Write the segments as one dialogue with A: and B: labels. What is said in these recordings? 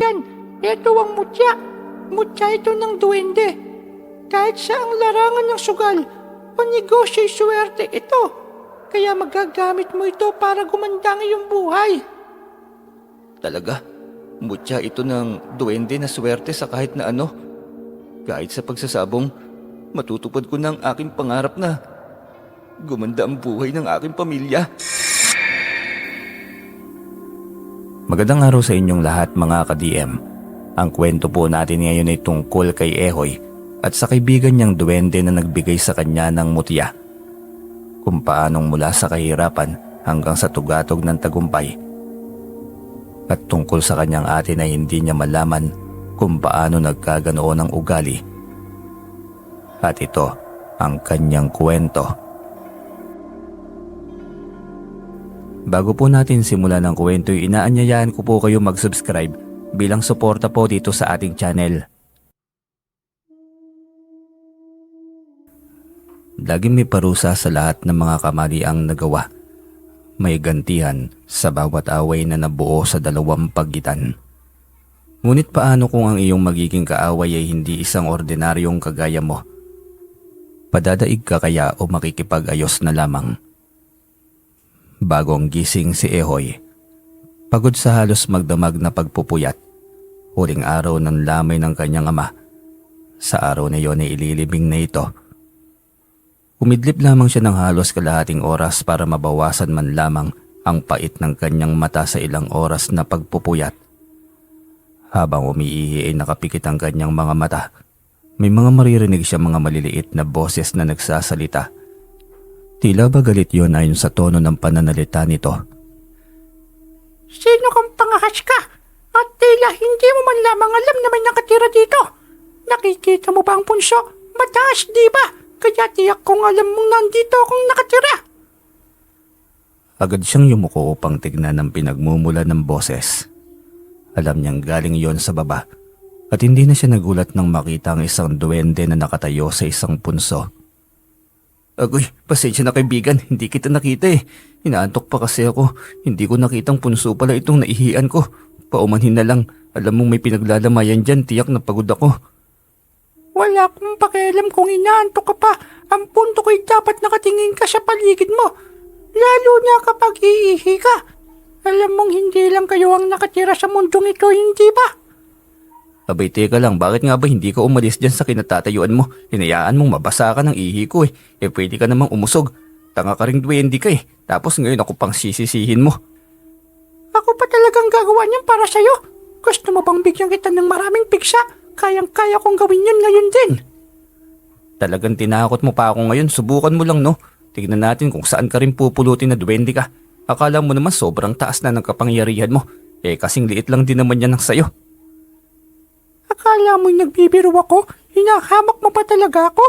A: kaibigan, ito ang mutya. Mutya ito ng duwende. Kahit sa ang larangan ng sugal o negosyo'y swerte ito. Kaya magagamit mo ito para gumanda ang iyong buhay.
B: Talaga? Mutya ito ng duwende na swerte sa kahit na ano? Kahit sa pagsasabong, matutupad ko ng aking pangarap na gumanda ang buhay ng aking pamilya. Magandang araw sa inyong lahat mga ka-DM. Ang kwento po natin ngayon ay tungkol kay Ehoy at sa kaibigan niyang duwende na nagbigay sa kanya ng mutya. Kung paanong mula sa kahirapan hanggang sa tugatog ng tagumpay. At tungkol sa kanyang ate na hindi niya malaman kung paano nagkaganoon ang ugali. At ito ang kanyang kwento. Bago po natin simulan ang kwento, inaanyayahan ko po kayo mag-subscribe bilang suporta po dito sa ating channel. Laging may parusa sa lahat ng mga kamaliang nagawa. May gantihan sa bawat away na nabuo sa dalawang pagitan. Ngunit paano kung ang iyong magiging kaaway ay hindi isang ordinaryong kagaya mo? Padadaig ka kaya o makikipag-ayos na lamang? Bagong gising si Ehoy. Pagod sa halos magdamag na pagpupuyat. Huling araw ng lamay ng kanyang ama. Sa araw na iyon ay ililibing na ito. Umidlip lamang siya ng halos kalahating oras para mabawasan man lamang ang pait ng kanyang mata sa ilang oras na pagpupuyat. Habang umiihi ay nakapikit ang kanyang mga mata. May mga maririnig siya mga maliliit na boses na nagsasalita. Tila ba galit yon ayon sa tono ng pananalita nito.
A: Sino kang pangahas ka? At tila hindi mo man lamang alam na may nakatira dito. Nakikita mo ba ang punso? Mataas, di ba? Kaya tiyak kong alam mong nandito akong nakatira.
B: Agad siyang yumuko upang tignan ang pinagmumula ng boses. Alam niyang galing yon sa baba at hindi na siya nagulat nang makita ang isang duwende na nakatayo sa isang punso. Agoy, pasensya na kaibigan, hindi kita nakita eh. Inaantok pa kasi ako, hindi ko nakitang punso pala itong naihian ko. Paumanhin na lang, alam mong may pinaglalamayan dyan, tiyak na pagod ako.
A: Wala akong pakialam kung inaantok ka pa. Ang punto ko'y dapat nakatingin ka sa paligid mo. Lalo na kapag iihi ka. Alam mong hindi lang kayo ang nakatira sa mundong ito, hindi ba?
B: Abay teka lang, bakit nga ba hindi ka umalis dyan sa kinatatayuan mo? Hinayaan mong mabasa ka ng ihi ko eh. Pwede ka namang umusog. Tanga ka ring duwende ka eh. Tapos ngayon ako pang sisisihin mo.
A: Ako pa talagang gagawa niyan para sa'yo. Gusto mo bang bigyan kita ng maraming piksa? Kayang-kaya kong gawin yun ngayon din.
B: Talagang tinakot mo pa ako ngayon. Subukan mo lang no. Tignan natin kung saan ka rin pupulutin na duwende ka. Akala mo naman sobrang taas na ng kapangyarihan mo. Kasing liit lang din naman yan ng sayo.
A: Akala mo'y nagbibiro ako? Hinahamak mo pa talaga ako?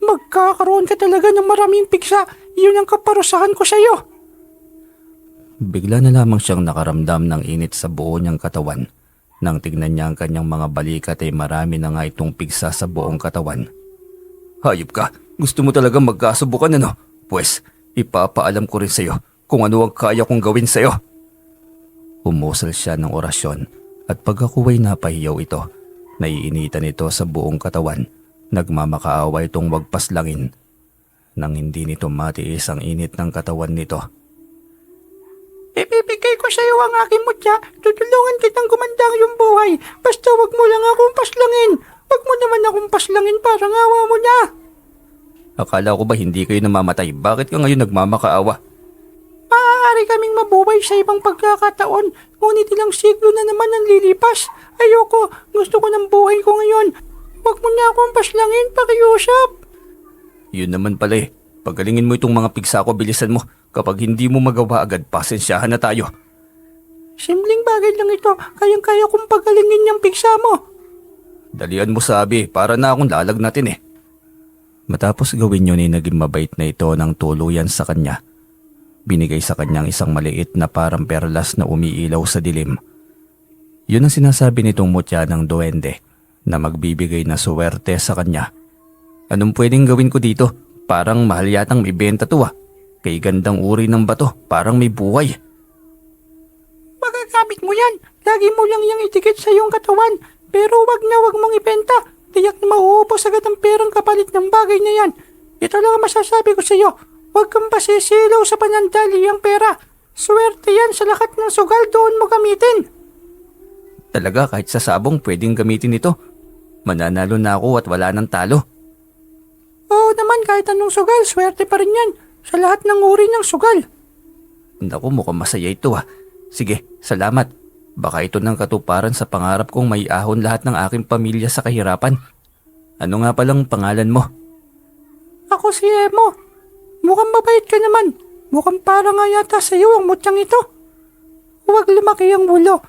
A: Magkakaroon ka talaga ng maraming piksa. Yun ang kaparusahan ko sa'yo.
B: Bigla na lamang siyang nakaramdam ng init sa buo niyang katawan. Nang tignan niya ang kanyang mga balikat ay marami na nga itong pigsa sa buong katawan. Hayop ka, gusto mo talaga magkasubukan ano? Pwes, ipapaalam ko rin sa'yo kung ano ang kaya kong gawin sa'yo. Umusal siya ng orasyon at pag ako ay napahiyaw ito, naiinitan ito sa buong katawan. Nagmamakaawa itong wag paslangin. Nang hindi nito matiis ang init ng katawan nito.
A: Ibibigay ko sa iyo ang aking mutya. Tutulungan kitang gumanda ang iyong buhay. Basta wag mo lang akong paslangin. Wag mo naman akong paslangin, parang awa mo na.
B: Akala ko ba hindi kayo namamatay? Bakit ka ngayon nagmamakaawa?
A: Maaari kaming mabuhay sa ibang pagkakataon. Ngunit ilang siglo na naman ang lilipas. Ayoko. Gusto ko ng buhay ko ngayon. Wag mo na akong paslangin, pakiusap.
B: Yun naman pala eh. Pagalingin mo itong mga pigsa ko, bilisan mo. Kapag hindi mo magawa agad, pasensyahan na tayo.
A: Simpleng bagay lang ito. Kayang-kaya kong pagalingin niyang pigsa mo.
B: Dalian mo sabi, para na akong lalag natin eh. Matapos gawin yun ay naging mabait na ito ng tuluyan sa kanya. Binigay sa kanyang isang maliit na parang perlas na umiilaw sa dilim. Yun ang sinasabi nitong mutya ng duwende na magbibigay na suwerte sa kanya. Anong pwedeng gawin ko dito? Parang mahal yatang may benta to ah. Kay gandang uri ng bato, parang may buhay.
A: Magagamit mo yan. Lagi mo lang yung itikit sa iyong katawan, pero wag mong ibenta. Tiyak na mauubos agad ang perang kapalit ng bagay na yan. Ito lang ang masasabi ko sa iyo. Huwag kang pasisilaw sa panandali ang pera. Swerte yan sa lahat ng sugal doon mo gamitin.
B: Talaga kahit sa sabong pwedeng gamitin ito. Mananalo na ako at wala nang talo.
A: Oo naman, kahit anong sugal, swerte pa rin yan. Sa lahat ng uri ng sugal.
B: Naku, mukhang masaya ito ah. Sige, salamat. Baka ito ng katuparan sa pangarap kong may ahon lahat ng aking pamilya sa kahirapan. Ano nga palang pangalan mo?
A: Ako si Emo. Mukhang mabait ka naman. Mukhang para nga yata sa iyo ang mutyang ito. Huwag lumaki ang ulo.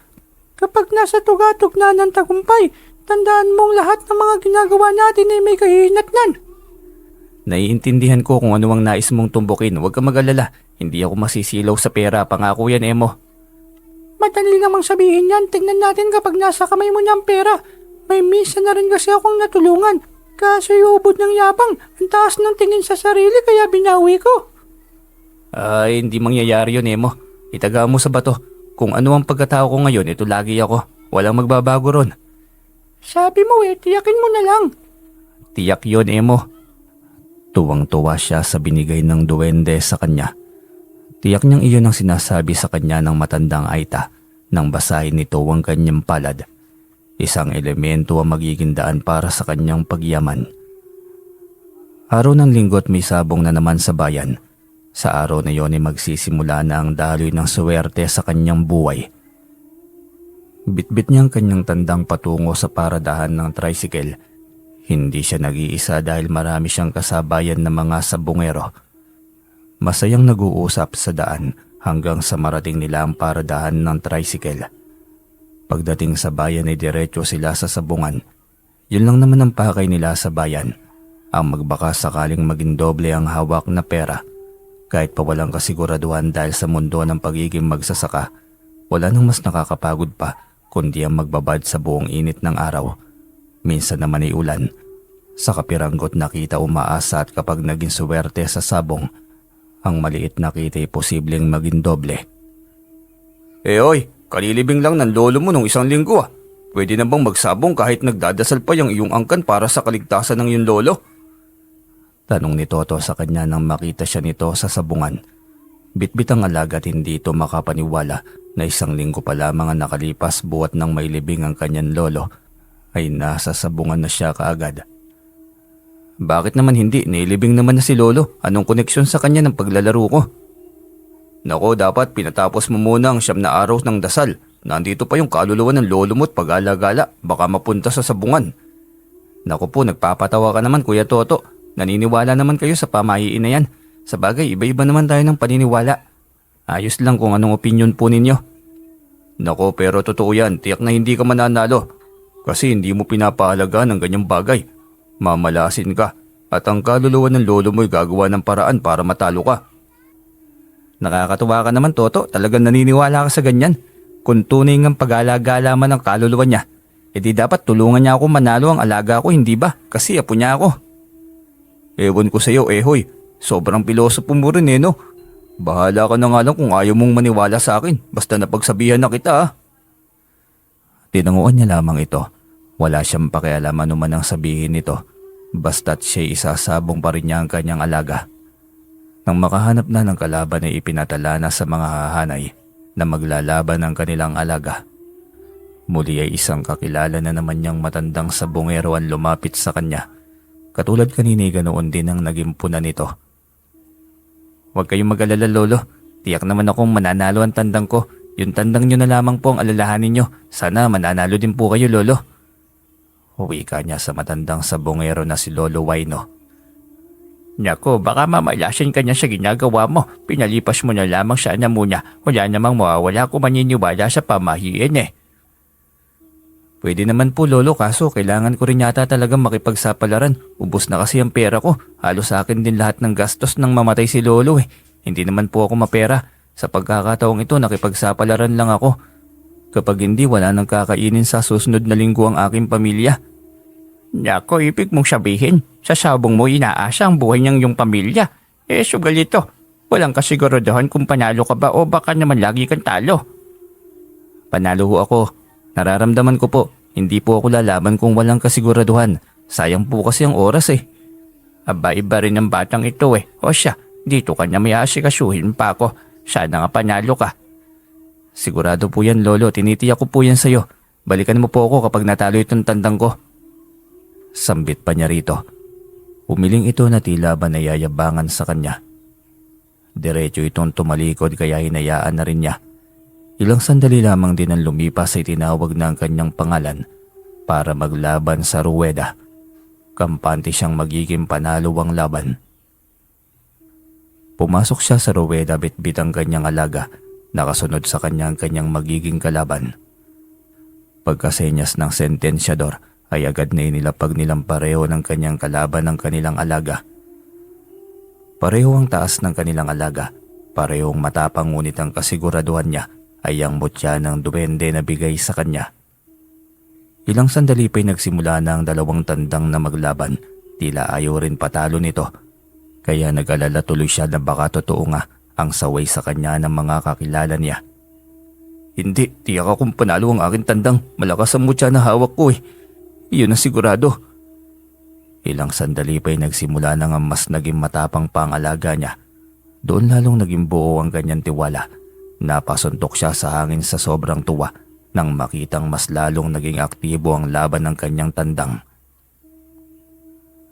A: Kapag nasa tugatog na ng tagumpay, tandaan mong lahat ng mga ginagawa natin ay may kahihinatnan.
B: Naiintindihan ko kung ano ang nais mong tumbukin. Huwag ka mag-alala. Hindi ako masisilaw sa pera. Pangako yan, Emo.
A: Madali namang sabihin yan. Tingnan natin kapag nasa kamay mo na ang pera. May misa na rin kasi akong natulungan. Kaso iubod ng yabang. Ang taas ng tingin sa sarili kaya binawi ko.
B: Ay, hindi mangyayari yun, Emo. Itaga mo sa bato. Kung ano ang pagkatao ko ngayon, ito lagi ako. Walang magbabago ron.
A: Sabi mo tiyakin mo na lang.
B: Tiyak yun, Emo. Tuwang-tuwa siya sa binigay ng duwende sa kanya. Tiyak niyang iyon ang sinasabi sa kanya ng matandang Aita nang basahin nito ang kanyang palad. Isang elemento ang magiging daan para sa kanyang pagyaman. Araw ng linggo at may sabong na naman sa bayan. Sa araw na iyon ay magsisimula na ang daloy ng swerte sa kanyang buhay. Bitbit niyang kanyang tandang patungo sa paradahan ng tricycle. Hindi siya nag-iisa dahil marami siyang kasabayan ng mga sabongero. Masayang nag-uusap sa daan hanggang sa marating nila ang paradahan ng tricycle. Pagdating sa bayan ay diretso sila sa sabungan. Yun lang naman ang pakay nila sa bayan. Ang magbaka sakaling maging doble ang hawak na pera. Kahit pa walang kasiguraduhan dahil sa mundo ng pagiging magsasaka, wala nang mas nakakapagod pa kundi ang magbabad sa buong init ng araw. Minsan naman ay ulan. Sa kapiranggot nakita umaasa at kapag naging swerte sa sabong, ang maliit na kita ay posibleng maging doble. Oy, kalilibing lang ng lolo mo nung isang linggo ah. Pwede na bang magsabong kahit nagdadasal pa yung iyong angkan para sa kaligtasan ng iyong lolo? Tanong ni Toto sa kanya nang makita siya nito sa sabungan. Bitbit ang alaga at hindi ito makapaniwala na isang linggo pa lamang ang nakalipas buwat ng may libing ang kanyang lolo ay nasa sabungan na siya kaagad. Bakit naman hindi? Nailibing naman na si lolo. Anong koneksyon sa kanya ng paglalaro ko? Nako, dapat pinatapos mo muna ang 9 na araw ng dasal. Nandito pa yung kaluluwa ng lolo mo at pag-alagala. Baka mapunta sa sabungan. Nako po, nagpapatawa ka naman Kuya Toto. Naniniwala naman kayo sa pamahiin na yan. Sa bagay, iba-iba naman tayo ng paniniwala. Ayos lang kung anong opinion po ninyo. Nako, pero totoo yan. Tiyak na hindi ka mananalo. Kasi hindi mo pinapahalaga ng ganyang bagay. Mamalasin ka at ang kaluluwa ng lolo mo'y gagawa ng paraan para matalo ka. Nakakatuwa ka naman Toto, talagang naniniwala ka sa ganyan. Kung tunay ngang pag-alagala man ang kaluluwa niya, edi dapat tulungan niya ako manalo ang alaga ko, hindi ba? Kasi apo niya ako. Ewan ko sa iyo, hoy, sobrang pilosopo mo rin no? Bahala ka na nga lang kung ayaw mong maniwala sa akin, basta napagsabihan na kita ah. Tinanguan niya lamang ito. Wala siyang pakialam anuman ang sabihin nito, basta't siya'y isasabong pa rin niya ang kanyang alaga. Nang makahanap na ng kalaban ay ipinatala na sa mga hahanay na maglalaban ng kanilang alaga. Muli ay isang kakilala na naman niyang matandang sabongero ang lumapit sa kanya. Katulad kanina ay ganoon din ang naging puna nito. Huwag kayong mag-alala lolo, tiyak naman akong mananalo ang tandang ko. Yung tandang niyo na lamang po ang alalahanin niyo. Sana mananalo din po kayo lolo. Huwi ka niya sa matandang sabongero na si Lolo Waino. Nako, baka mamalasin ka niya sa ginagawa mo. Pinalipas mo na lamang siya na muna. Wala namang mawawala kung maniniwala sa pamahiin eh. Pwede naman po lolo, kaso kailangan ko rin yata talagang makipagsapalaran. Ubus na kasi ang pera ko. Halos sa akin din lahat ng gastos nang mamatay si lolo eh. Hindi naman po ako mapera. Sa pagkakataong ito nakipagsapalaran lang ako. Kapag hindi, wala nang kakainin sa susunod na linggo ang aking pamilya. Nako, ibig mong sabihin, sa sabong mo inaasa ang buhay niyang iyong pamilya. Sugal ito. Walang kasiguraduhan kung panalo ka ba o baka naman lagi kang talo. Panalo ho ako. Nararamdaman ko po, hindi po ako lalaban kung walang kasiguraduhan. Sayang po kasi ang oras eh. Aba, iba rin ang batang ito eh. O siya, dito ka na may asikasuhin pa ako. Sana nga panalo ka. Sigurado po yan, Lolo. Tinitiyak ko po yan sa'yo. Balikan mo po ako kapag natalo itong tandang ko. Sambit pa niya rito. Umiling ito na tila ba nayayabangan sa kanya. Diretso itong tumalikod kaya hinayaan na rin niya. Ilang sandali lamang din ang lumipas ay tinawag na ang kanyang pangalan para maglaban sa ruweda. Kampante siyang magiging panalo ang laban. Pumasok siya sa ruweda bitbit ang kanyang alaga, nakasunod sa kanya ang kanyang magiging kalaban. Pagkasenyas ng sentensyador ay agad na inilapag nilang pareho ng kanyang kalaban ng kanilang alaga. Pareho ang taas ng kanilang alaga, parehong matapang ngunit ang kasiguraduhan niya ay ang mutya ng duwende na bigay sa kanya. Ilang sandali pa'y nagsimula na ang dalawang tandang na maglaban, tila ayaw rin patalo nito. Kaya nag-alala tuloy siya na baka totoo nga ang saway sa kanya ng mga kakilala niya. Hindi, tiyak akong panalo ang aking tandang, malakas ang mutya na hawak ko eh. Iyon ang sigurado. Ilang sandali pa'y nagsimula na nga mas naging matapang pa ang alaga niya. Doon lalong naging buo ang kanyang tiwala. Napasuntok siya sa hangin sa sobrang tuwa nang makitang mas lalong naging aktibo ang laban ng kanyang tandang.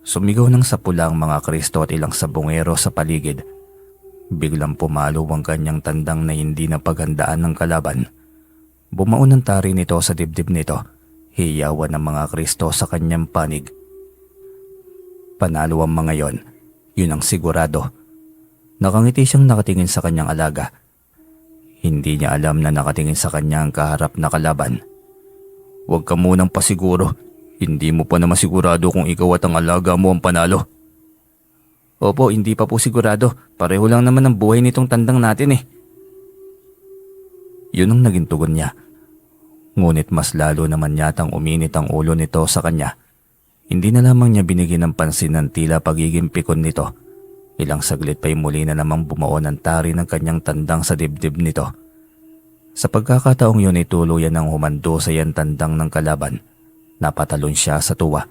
B: Sumigaw ng sapula ang mga Kristo at ilang sabongero sa paligid. Biglang pumalo ang kanyang tandang na hindi napaghandaan ng kalaban. Bumaon ang tari nito sa dibdib nito. Hiyawan ng mga Kristo sa kanyang panig. Panalo ang mga yon. Yun ang sigurado. Nakangiti siyang nakatingin sa kanyang alaga. Hindi niya alam na nakatingin sa kanya ang kaharap na kalaban. Huwag ka munang pasiguro. Hindi mo pa na masigurado kung ikaw at ang alaga mo ang panalo. Opo, hindi pa po sigurado. Pareho lang naman ang buhay nitong tandang natin eh. Yun ang naging tugon niya. Ngunit mas lalo naman yatang uminit ang ulo nito sa kanya. Hindi na lamang niya binigyan ng pansin ng tila pagiging pikon nito. Ilang saglit pa'y muli na namang bumaon ang tari ng kanyang tandang sa dibdib nito. Sa pagkakataong yun ay tuluyan ng humando sa yan tandang ng kalaban. Napatalon siya sa tuwa.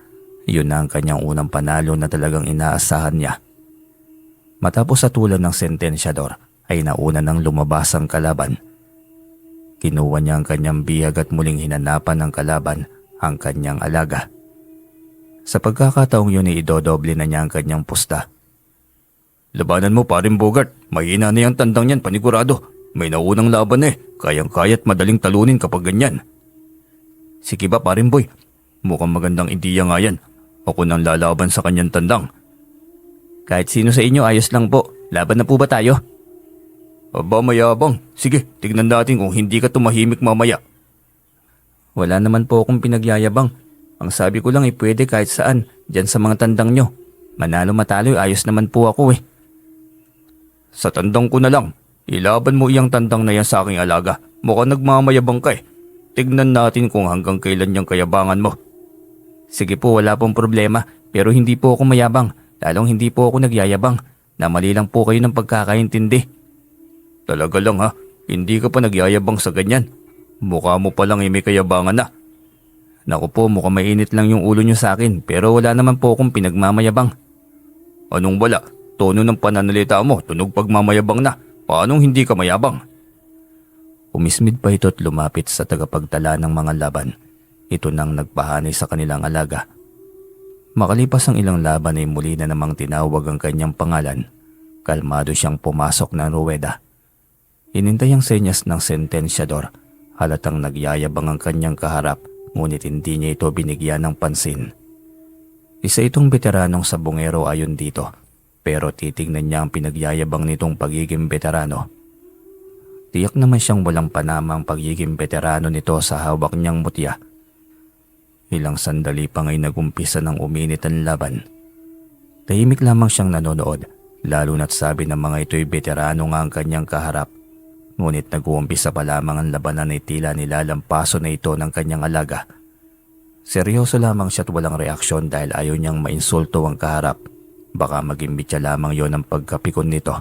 B: Yun na ang kanyang unang panalo na talagang inaasahan niya. Matapos sa tulan ng sentensyador ay nauna nang lumabas ang kalaban. Kinuha niya ang kanyang bihag at muling hinanapan ng kalaban ang kanyang alaga. Sa pagkakataong yun ay idodoble na niya ang kanyang pusta. Labanan mo paring Bogart, mahina na yung tandang yan panigurado. May naunang laban eh, kayang-kaya't madaling talunin kapag ganyan. Sige ba paring boy, mukhang magandang ideya nga yan. Ako nang lalaban sa kanyang tandang. Kahit sino sa inyo ayos lang po, laban na po ba tayo? Aba mayabang, sige tignan natin kung hindi ka tumahimik mamaya. Wala naman po akong pinagyayabang. Ang sabi ko lang ay pwede kahit saan, dyan sa mga tandang nyo. Manalo matalo ayos naman po ako eh. Sa tandang ko na lang, ilaban mo iyang tandang na yan sa aking alaga. Mukhang nagmamayabang ka eh. Tignan natin kung hanggang kailan niyang kayabangan mo. Sige po, wala pong problema, pero hindi po ako mayabang. Lalong hindi po ako nagyayabang. Namali lang po kayo ng pagkakaintindi. Talaga lang ha, hindi ka pa nagyayabang sa ganyan. Mukha mo pa lang may kayabangan na. Naku po, mukhang mainit lang yung ulo niyo sa akin, pero wala naman po akong pinagmamayabang. Anong wala? Tono ng pananalita mo, tunog pagmamayabang na. Paanong hindi ka mayabang? Umismid pa ito at lumapit sa tagapagtala ng mga laban. Ito nang nagpahanay sa kanilang alaga. Makalipas ang ilang laban ay muli na namang tinawag ang kanyang pangalan. Kalmado siyang pumasok ng ruweda. Inintay ang senyas ng sentensyador. Halatang nagyayabang ang kanyang kaharap, ngunit hindi niya ito binigyan ng pansin. Isa itong veteranong sabongero ayon dito, pero titignan niya ang pinagyayabang nitong pagiging veterano. Tiyak naman siyang walang panamang pagiging veterano nito sa hawak niyang mutya. Ilang sandali pa nga'y nagumpisa ng uminit ang laban. Tahimik lamang siyang nanonood, lalo na't sabi ng mga ito'y veterano nga ang kanyang kaharap. Ngunit nag-uumpisa pa lamang ang labanan ay tila nilalampaso na ito ng kanyang alaga. Seryoso lamang siya't walang reaksyon dahil ayaw niyang mainsulto ang kaharap. Baka maging bitya lamang yon ang pagkapikon nito.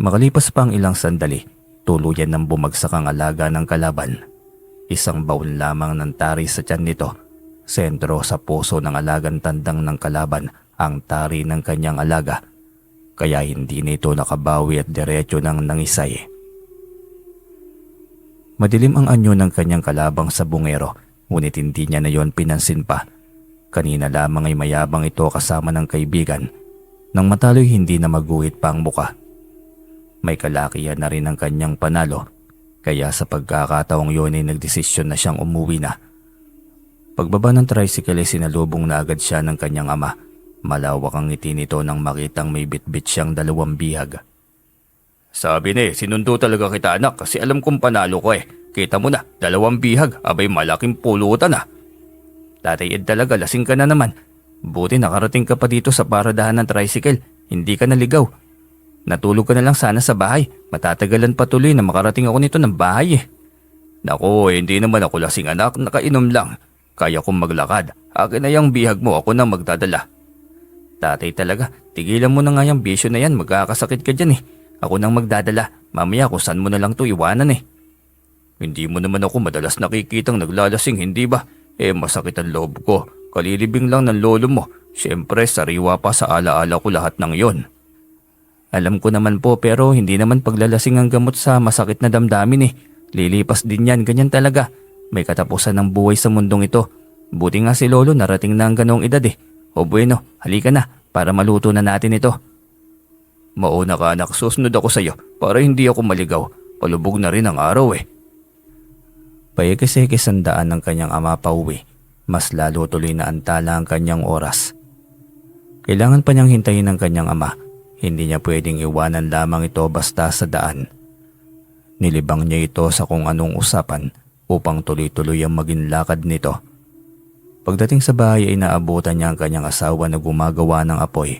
B: Makalipas pa ang ilang sandali, tuluyan nang bumagsak ang alaga ng kalaban. Isang baon lamang ng tari sa tiyan nito. Sentro sa puso ng alagang tandang ng kalaban ang tari ng kanyang alaga. Kaya hindi nito nakabawi at diretso nang nangisay. Madilim ang anyo ng kanyang kalabang sa bungero, ngunit hindi niya na yon pinansin pa. Kanina lamang ay mayabang ito kasama ng kaibigan. Nang matalo'y hindi na maguhit pa ang muka. May kalakihan na rin ang kanyang panalo, kaya sa pagkakataong yun ay nagdesisyon na siyang umuwi na. Pagbaba ng tricycle ay sinalubong na agad siya ng kanyang ama. Malawak ang ngiti nito nang makitang may bitbit siyang 2 bihag. Sabi ni, sinundo talaga kita anak kasi alam kong panalo ko eh. Kita mo na, 2 bihag, abay malaking pulutan ah. Tatay Ed talaga, lasing ka na naman. Buti nakarating ka pa dito sa paradahan ng tricycle, hindi ka naligaw. Natulog ka na lang sana sa bahay, matatagalan pa tuloy na makarating ako nito ng bahay eh. Naku, hindi naman ako lasing anak, nakainom lang. Kaya kong maglakad, akin na yung bihag mo, ako na magdadala. Tatay talaga, tigilan mo na nga yung bisyo na yan, magkakasakit ka dyan eh. Ako nang magdadala, mamaya kung saan mo na lang to iwanan eh. Hindi mo naman ako madalas nakikitang naglalasing, hindi ba? Masakit ang loob ko, kalilibing lang ng lolo mo. Siyempre, sariwa pa sa alaala ko lahat ng yon. Alam ko naman po pero hindi naman paglalasing ang gamot sa masakit na damdamin eh. Lilipas din yan, ganyan talaga. May katapusan ng buhay sa mundong ito. Buti nga si lolo narating na ang ganong edad eh. O bueno, halika na para maluto na natin ito. Mauna ka anak, susunod ako sa iyo para hindi ako maligaw. Palubog na rin ang araw eh. Payakis-yakis ang daan ng kanyang ama pauwi. Mas lalo tuloy na antala ang kanyang oras. Kailangan pa niyang hintayin ng kanyang ama. Hindi niya pwedeng iwanan lamang ito basta sa daan. Nilibang niya ito sa kung anong usapan upang tuloy-tuloy ang maging lakad nito. Pagdating sa bahay ay naabutan niya ang kanyang asawa na gumagawa ng apoy.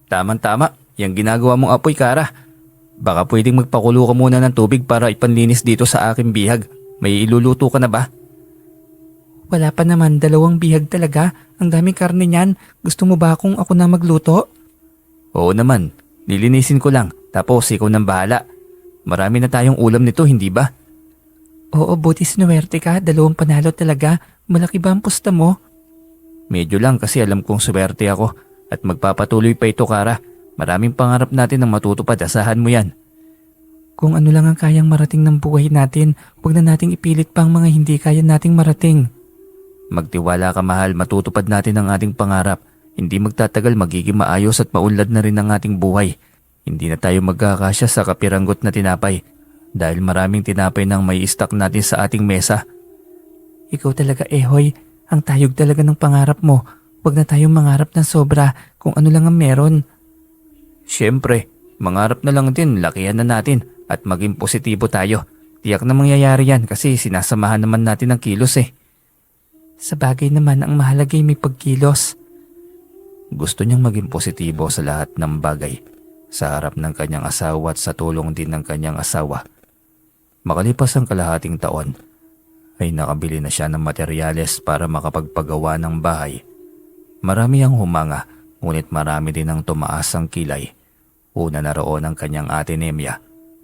B: Tama-tama, yung ginagawa mong apoy, Kara. Baka pwedeng magpakulo ka muna ng tubig para ipanlinis dito sa aking bihag. May iluluto ka na ba? Wala pa naman, 2 bihag talaga. Ang daming karne niyan. Gusto mo ba kung ako na magluto? Oo naman, nilinisin ko lang. Tapos ikaw nang bahala. Marami na tayong ulam nito, hindi ba? Oo, buti sinuwerte ka. 2 panalo talaga. Malaki ba ang pusta mo? Medyo lang kasi alam kong swerte ako. At magpapatuloy pa ito, Kara. Maraming pangarap natin ang matutupad, asahan mo yan. Kung ano lang ang kayang marating ng buhay natin, huwag na nating ipilit pa ang mga hindi kaya nating marating. Magtiwala ka mahal, matutupad natin ang ating pangarap. Hindi magtatagal magiging maayos at maunlad na rin ang ating buhay. Hindi na tayo magkakasya sa kapiranggot na tinapay dahil maraming tinapay nang may stock natin sa ating mesa. Ikaw talaga, Ehoy, ang tayog talaga ng pangarap mo. Huwag na tayong mangarap ng sobra kung ano lang ang meron. Siyempre, mangarap na lang din, lakihan na natin at maging positibo tayo. Tiyak na mangyayari yan kasi sinasamahan naman natin ang kilos eh. Sa bagay naman ang mahalaga ay may pagkilos. Gusto niyang maging positibo sa lahat ng bagay sa harap ng kanyang asawa at sa tulong din ng kanyang asawa. Makalipas ang kalahating taon, ay nakabili na siya ng materyales para makapagpagawa ng bahay. Marami ang humanga, ngunit marami din ang tumaas ang kilay. Una na roon ang kanyang ate Nemia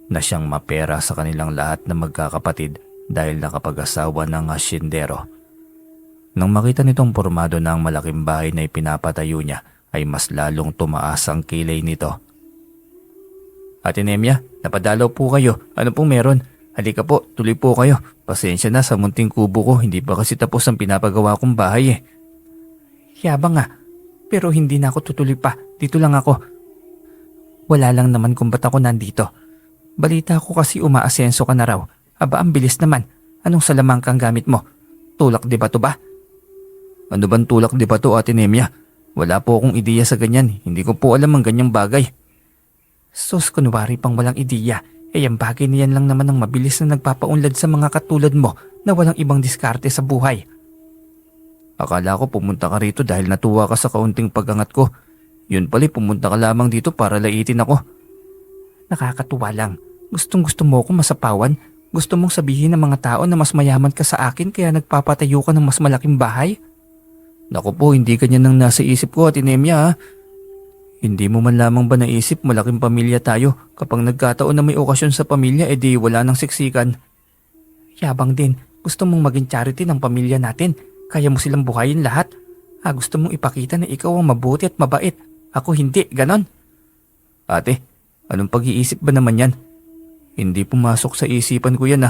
B: na siyang mapera sa kanilang lahat na magkakapatid dahil nakapag-asawa ng asyendero. Nang makita nitong pormado na ang malaking bahay na ipinapatayo niya ay mas lalong tumaas ang kilay nito. Ate Nemia, napadalaw po kayo. Ano pong meron? Halika po, tuloy po kayo. Pasensya na sa munting kubo ko, hindi pa kasi tapos ang pinapagawa kong bahay eh. Yabang nga, pero hindi na ako tutuloy pa. Dito lang ako. Wala lang naman kung ba't ako nandito. Balita ko kasi umaasenso ka na raw. Aba, ang bilis naman. Anong salamang kang gamit mo? Tulak di ba to ba? Ano bang tulak di ba to, Ate Nemia? Wala po akong ideya sa ganyan. Hindi ko po alam ang ganyang bagay. Sus, kunwari pang walang ideya. Ang bagay niyan lang naman ang mabilis na nagpapaunlad sa mga katulad mo na walang ibang diskarte sa buhay. Akala ko pumunta ka rito dahil natuwa ka sa kaunting pag-angat ko. Yun pala, pumunta ka lamang dito para laitin ako. Nakakatuwa lang. Gustong-gusto mo akong masapawan. Gusto mong sabihin ng mga tao na mas mayaman ka sa akin kaya nagpapatayo ka ng mas malaking bahay? Naku po, hindi ganyan ang nasa isip ko, Ate Nemia. Hindi mo man lamang ba naisip malaking pamilya tayo? Kapag nagkataon na may okasyon sa pamilya, edi wala nang siksikan.
A: Yabang din. Gusto mong maging charity ng pamilya natin. Kaya mo silang buhayin lahat. Gusto mong ipakita na ikaw ang mabuti at mabait. Ako hindi, ganon.
B: Ate, anong pag-iisip ba naman yan? Hindi pumasok sa isipan ko yan.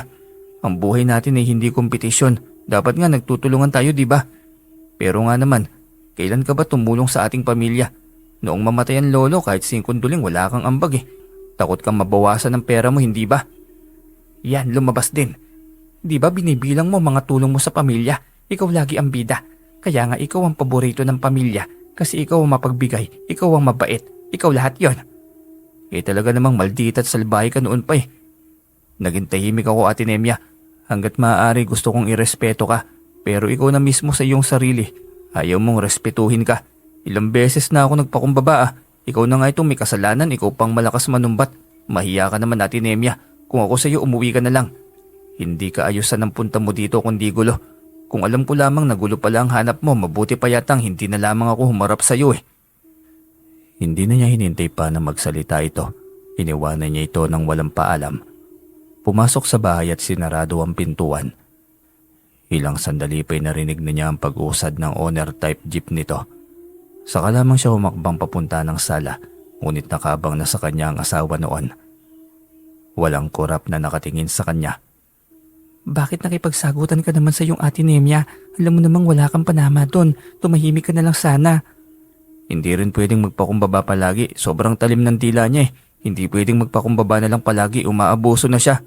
B: Ang buhay natin ay hindi kompetisyon. Dapat nga nagtutulungan tayo, di ba? Pero nga naman, kailan ka ba tumulong sa ating pamilya? Noong mamatay ang lolo, kahit singkunduling wala kang ambag eh. Takot kang mabawasan ng pera mo, hindi ba?
A: Yan, lumabas din. Di ba binibilang mo mga tulong mo sa pamilya? Ikaw lagi ang bida. Kaya nga ikaw ang paborito ng pamilya kasi ikaw ang mapagbigay, ikaw ang mabait, ikaw lahat yon.
B: Talaga namang maldita at salbahe ka noon pa eh. Naging tahimik ako, Ate Nemya. Hanggat maaari gusto kong irespeto ka, pero ikaw na mismo sa iyong sarili. Ayaw mong respetuhin ka. Ilang beses na ako nagpakumbaba. Ikaw na nga itong may kasalanan, ikaw pang malakas manumbat. Mahiya ka naman, Ate Nemya. Kung ako sa iyo, umuwi ka na lang. Hindi ka ayusan ang punta mo dito kundi gulo. Kung alam ko lamang na gulo pala ang hanap mo, mabuti pa yatang hindi na lamang ako humarap sa iyo eh. Hindi na niya hinintay pa na magsalita ito. Iniwanan niya ito nang walang paalam. Pumasok sa bahay at sinarado ang pintuan. Ilang sandali pa'y narinig na niya ang pag-usad ng owner-type jeep nito. Saka lamang siya humakbang papunta ng sala, ngunit nakabang na sa kanya ang asawa noon. Walang kurap na nakatingin sa kanya.
A: Bakit nakipagsagutan ka naman sa iyong Ate Nemya? Alam mo namang wala kang panama doon. Tumahimik ka na lang sana.
B: Hindi rin pwedeng magpakumbaba palagi. Sobrang talim ng dila niya eh. Hindi pwedeng magpakumbaba na lang palagi. Umaabuso na siya.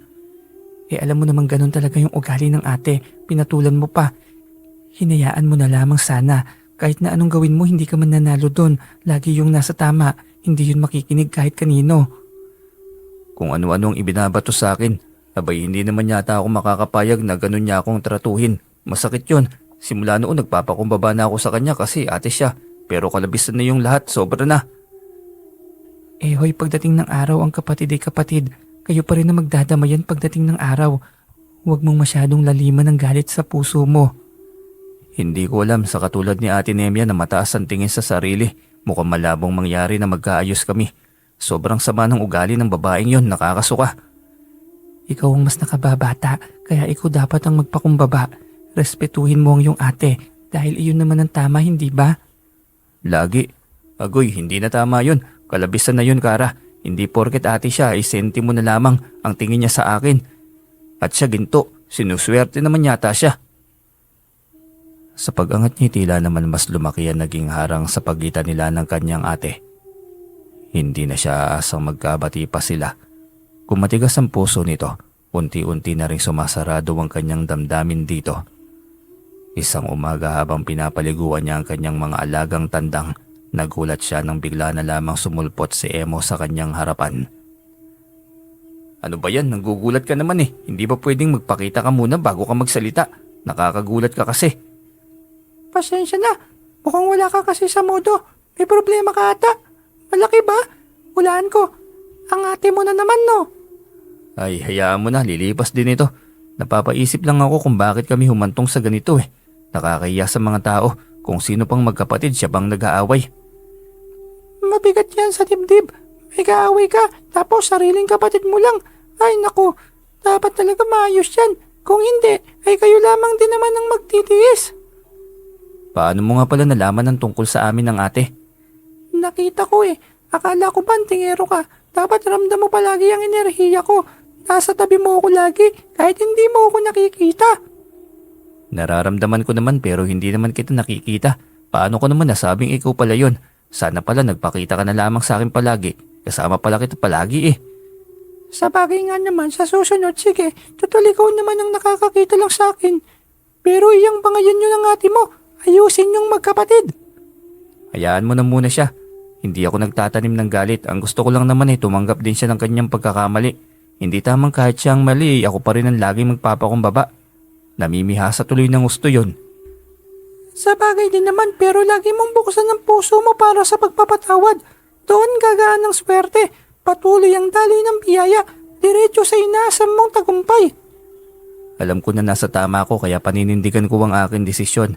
A: Alam mo namang ganun talaga yung ugali ng ate. Pinatulan mo pa. Hinayaan mo na lamang sana. Kahit na anong gawin mo, hindi ka man nanalo doon. Lagi yung nasa tama. Hindi yun makikinig kahit kanino.
B: Kung ano-ano ang ibinabato sa akin, abay hindi naman yata ako makakapayag na ganun niya akong tratuhin. Masakit yun. Simula noon nagpapakumbaba na ako sa kanya kasi ate siya. Pero kalabisan na yung lahat, sobra na.
A: Hoy, pagdating ng araw ang kapatid ay kapatid. Kayo pa rin na magdadamayan pagdating ng araw. Huwag mong masyadong laliman ng galit sa puso mo.
B: Hindi ko alam sa katulad ni Ate Nemya na mataas ang tingin sa sarili. Mukhang malabong mangyari na magkaayos kami. Sobrang sama ng ugali ng babaeng yon, nakakasuka.
A: Ikaw ang mas nakababata, kaya ikaw dapat ang magpakumbaba. Respetuhin mo ang iyong ate dahil iyon naman ang tama, hindi ba?
B: Lagi. Agoy, hindi na tama yun. Kalabisan na yun, Kara. Hindi porket ate siya ay senti mo na lamang ang tingin niya sa akin. At siya ginto, sinuswerte naman yata siya. Sa pag-angat niya tila naman mas lumaki ang naging harang sa pagitan nila ng kanyang ate. Hindi na siya aasang magkabati pa sila. Kung matigas ang puso nito, unti-unti na rin sumasarado ang kanyang damdamin dito. Isang umaga habang pinapaliguan niya ang kanyang mga alagang tandang, nagulat siya nang bigla na lamang sumulpot si Emo sa kanyang harapan. Ano ba yan? Nagugulat ka naman eh. Hindi ba pwedeng magpakita ka muna bago ka magsalita? Nakakagulat ka kasi.
A: Pasensya na. Mukhang wala ka kasi sa modo. May problema ka ata. Malaki ba? Hulaan ko. Ang ate mo na naman, no?
B: Ay, hayaan mo na. Lilipas din ito. Napapaisip lang ako kung bakit kami humantong sa ganito eh. Nakakahiya sa mga tao. Kung sino pang magkapatid siya bang nag-aaway.
A: Mabigat yan sa dibdib. May kaaway ka, tapos sariling kapatid mo lang. Ay naku, dapat talaga maayos yan. Kung hindi, ay kayo lamang din naman ang magtitiis.
B: Paano mo nga pala nalaman ang tungkol sa amin ng ate?
A: Nakita ko eh. Akala ko bantingero ka. Dapat ramdam mo palagi ang enerhiya ko. Nasa tabi mo ako lagi kahit hindi mo ako nakikita.
B: Nararamdaman ko naman pero hindi naman kita nakikita. Paano ko naman nasabing ikaw pala yun? Sana pala nagpakita ka na lamang sa akin palagi. Kasama pala kita palagi eh.
A: Sa bagay nga naman, sa susunod, sige. Total ikaw naman ang nakakakita lang sa akin. Pero iyang bangayan yun ng ate mo. Ayusin yung magkapatid.
B: Hayaan mo na muna siya. Hindi ako nagtatanim ng galit. Ang gusto ko lang naman tumanggap din siya ng kanyang pagkakamali. Hindi tamang kahit siyang mali, ako pa rin ang laging magpapakumbaba. Namimihasa tuloy ng gusto yon.
A: Sa bagay din naman pero lagi mong buksan ang puso mo para sa pagpapatawad. Doon gagaan ng swerte. Patuloy ang daloy ng biyaya. Diretso sa inaasam mong tagumpay.
B: Alam ko na nasa tama ako kaya paninindigan ko ang aking desisyon.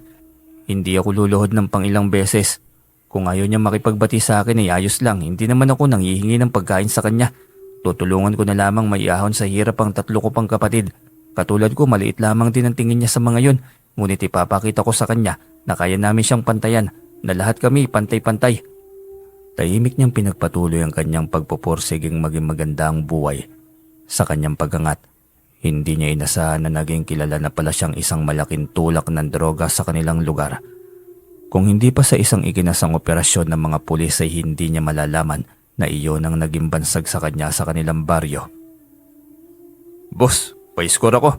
B: Hindi ako luluhod ng pangilang beses. Kung ayaw niya makipagbati sa akin ay ayos lang. Hindi naman ako nanghihingi ng pagkain sa kanya. Tutulungan ko na lamang maiahon sa hirap ang tatlo ko pang kapatid. Katulad ko, maliit lamang din ang tingin niya sa mga yon. Ngunit ipapakita ko sa kanya na kaya namin siyang pantayan, na lahat kami pantay-pantay. Tahimik niyang pinagpatuloy ang kanyang pagpupursiging maging maganda ang buhay. Sa kanyang pagangat, hindi niya inasahan na naging kilala na pala siyang isang malaking tulak ng droga sa kanilang lugar. Kung hindi pa sa isang ikinasang operasyon ng mga pulis ay hindi niya malalaman na iyon ang naging bansag sa kanya sa kanilang baryo. Boss, pa-score ako.